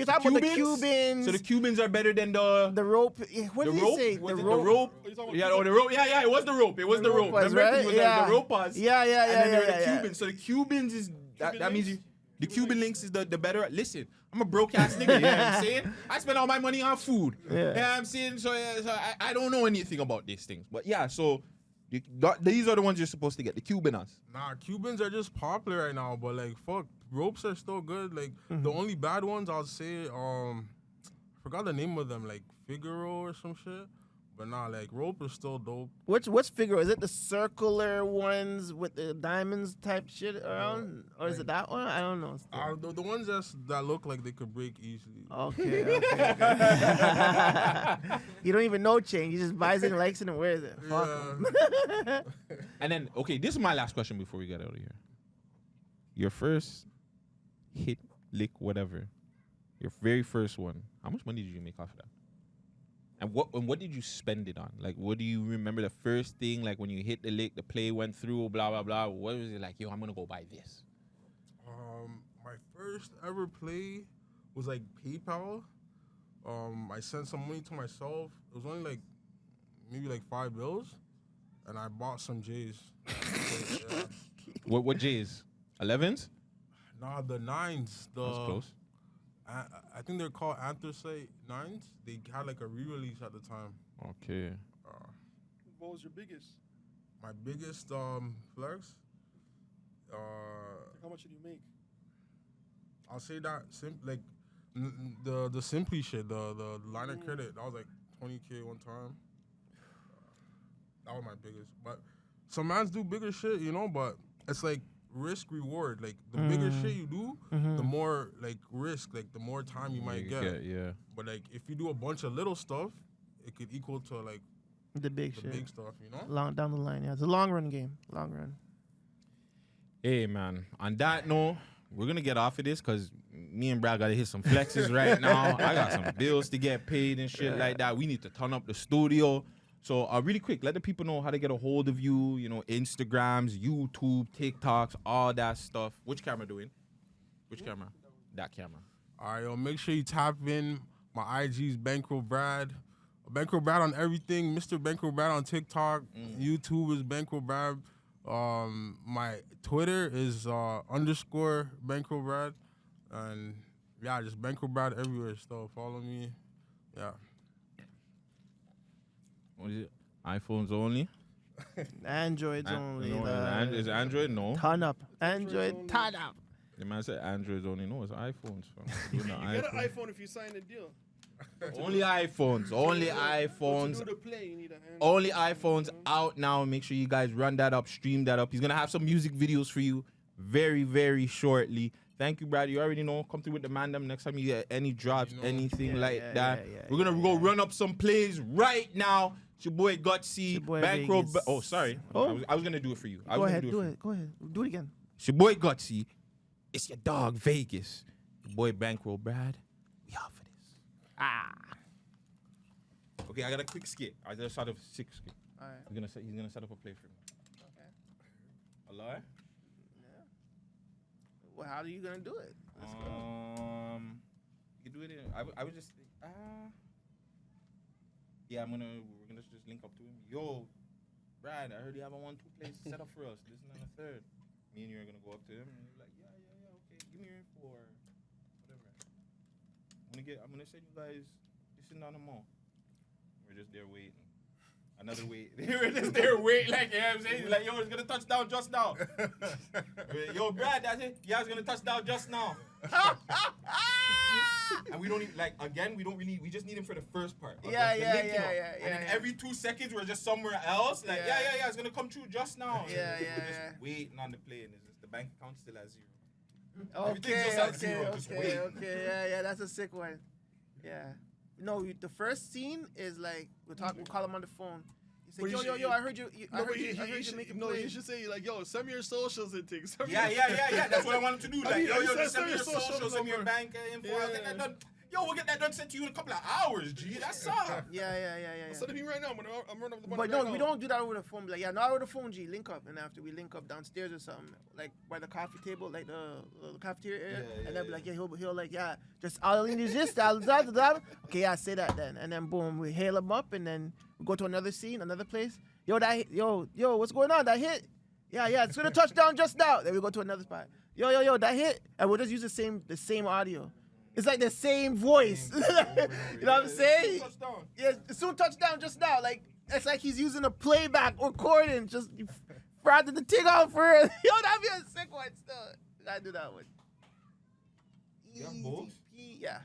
talking about the Cubans. So the Cubans are better than the rope. What the did rope? he say? Was The it rope. the rope? Are you talking about Yeah, Cuban? the rope. Yeah, it was the rope. It was the rope. was, Remember? right? It was Yeah. the ropas. Yeah. And then there were the yeah. Cubans. So the Cubans is that means links? the Cuban links is the better. Listen, I'm a broke ass nigga. You know what I'm saying? I spend all my money on food. Yeah. You know what I'm saying? So I don't know anything about these things. But yeah, so these are the ones you're supposed to get. The Cubanas. Nah, Cubans are just popular right now, but like fuck, ropes are still good. Like the only bad ones I'll say, I forgot the name of them, like Figaro or some shit. But nah, like rope is still dope. What's Figaro? Is it the circular ones with the diamonds type shit around, or is it that one? I don't know. The ones that look like they could break easily. Okay. You don't even know chain. You just buys it and likes it and wears it. Fuck 'em. Yeah. And then, okay, this is my last question before we get out of here. Your first hit, lick, whatever. Your very first one. How much money did you make off of that? And what did you spend it on? Like, what do you remember the first thing? Like, when you hit the lick, the play went through, blah, blah, blah. What was it like? Yo, I'm going to go buy this. My first ever play was like PayPal. I sent some money to myself. It was only like maybe like $5, and I bought some J's. Yeah. What J's? 11s? Nah, the 9s. That's close. I think they're called Anthracite 9s. They had like a re-release at the time. Okay. What was your biggest? My biggest flex. How much did you make? I'll say that the Simply shit, the line of credit, that was like $20K one time. That was my biggest. But some mans do bigger shit, you know, but it's like risk reward. Like the bigger shit you do, the more like risk, like the more time you might get. Yeah. But like if you do a bunch of little stuff, it could equal to like The big the shit. big stuff, you know? Long down the line, yeah. It's a long run game. Long run. Hey, man. On that note, we're going to get off of this because me and Brad got to hit some flexes right now. I got some bills to get paid and shit like that. We need to turn up the studio. So really quick, let the people know how to get a hold of you, you know, Instagrams, YouTube, TikToks, all that stuff. Which camera doing? Which camera? That camera. All right, yo, make sure you tap in. My IG's Bankroll Brad. Bankroll Brad on everything. Mr. Bankroll Brad on TikTok. YouTube is Bankroll Brad. My Twitter is _ Bankroll Brad. And yeah, just Bankroll Brad everywhere. So follow me. Yeah. What is it? iPhones only? Androids only. No, the is Android? No. ton up. Android ton up. The man said Androids only. No, it's iPhones. Fam. You know, You get an iPhone. iPhone if you sign a deal. Only iPhones. Only To iPhones. do the play, you need an Android. Only iPhones out now. Make sure you guys run that up, stream that up. He's gonna have some music videos for you very, very shortly. Thank you, Brad. You already know. Come through with the Man Dem next time you get any drops, anything like that. We're gonna go run up some plays right now. It's your boy Gutsy, your boy Bankroll. Vegas. Oh, sorry. Oh. I was gonna do it for you. Go ahead, do it. Go ahead. Do it again. It's your boy Gutsy. It's your dog Vegas. Your boy Bankroll Brad. We out for this. Okay, I got a quick skit. I just started a 6 skit. All right. He's gonna set up a play for me. Okay. A lie? Well, how are you gonna do it? Let's go. You can do it in. I would just. Yeah, we're gonna just link up to him. Yo, Brad, I heard you have a 1-2 place set up for us. This and the third. Me and you are gonna go up to him and he's like, yeah, okay, give me your info or whatever. I'm gonna send you guys this and on the mall. We're just there waiting. Another wait. We're just there waiting, like, you know what I'm saying? He's like, yo, it's gonna touch down just now. Yo, Brad, that's it. Yeah, it's gonna touch down just now. And we don't even, like, again, we just need him for the first part. Yeah. And then every 2 seconds, we're just somewhere else. Like, yeah, it's gonna come through just now. Yeah. We're just waiting on the plane. It's just the bank account still at 0. Okay. Everything's just at 0, just waiting. Okay. Yeah, that's a sick one. Yeah. No, the first scene is like we call him on the phone. He's like, But yo, I heard you. I heard you making you should say like, yo, send me your socials and things. Yeah. That's what I wanted to do. Like, yo, just send me your socials, send me your number. bank info. I'll get that done. Yo, we'll get that done sent to you in a couple of hours, G. That's up. Yeah. Send it to me right now. I'm running up the money. But right no, now. we don't do that over the phone. Like, yeah, not over the phone, G. Link up, and after we link up downstairs or something, like by the coffee table, like the cafeteria area, and then be like, yeah, he'll like, yeah, just all I need is this, okay, yeah, say that then, and then boom, we hail him up, and then we go to another scene, another place. Yo, what's going on? That hit? Yeah, it's gonna touch down just now. Then we go to another spot. Yo, that hit, and we'll just use the same audio. It's like the same voice. You know what I'm saying? Yeah, soon touchdown just now. Like, it's like he's using a playback recording. Just fronted the thing out for it. Yo, that'd be a sick one still. Gotta do that one. You have both? Yeah.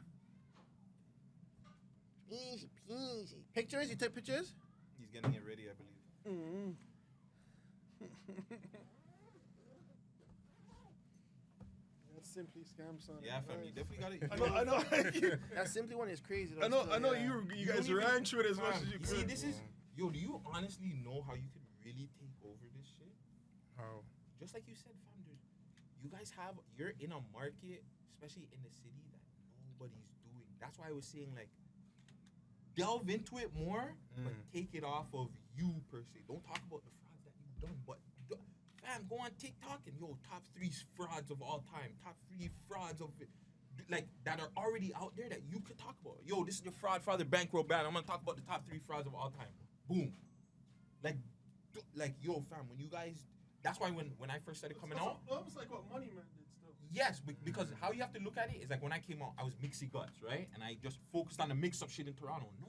Easy peasy. Pictures? You take pictures? He's getting it ready, I believe. Mm-hmm. That's simply scam, son. Yeah, fam, you definitely got it. I know. That simply one is crazy. Though, I know. yeah. You guys ran through it as much as you See, could. this is, yo, do you honestly know how you could really take over this shit? How? Just like you said, fam, you're in a market, especially in the city, that nobody's doing. That's why I was saying, like, delve into it more, but take it off of you, per se. Don't talk about the frauds that you've done, but fam, go on TikTok and top 3 frauds of all time, top 3 frauds of like that are already out there that you could talk about. Yo, this is your fraud father Bankroll Brad. I'm gonna talk about the top 3 frauds of all time. Boom. Like yo, fam, when you guys, that's why when I first started coming out. Almost like what Money Man did still. Yes, because how you have to look at it is like when I came out, I was mixy guts, right? And I just focused on the mix-up shit in Toronto. No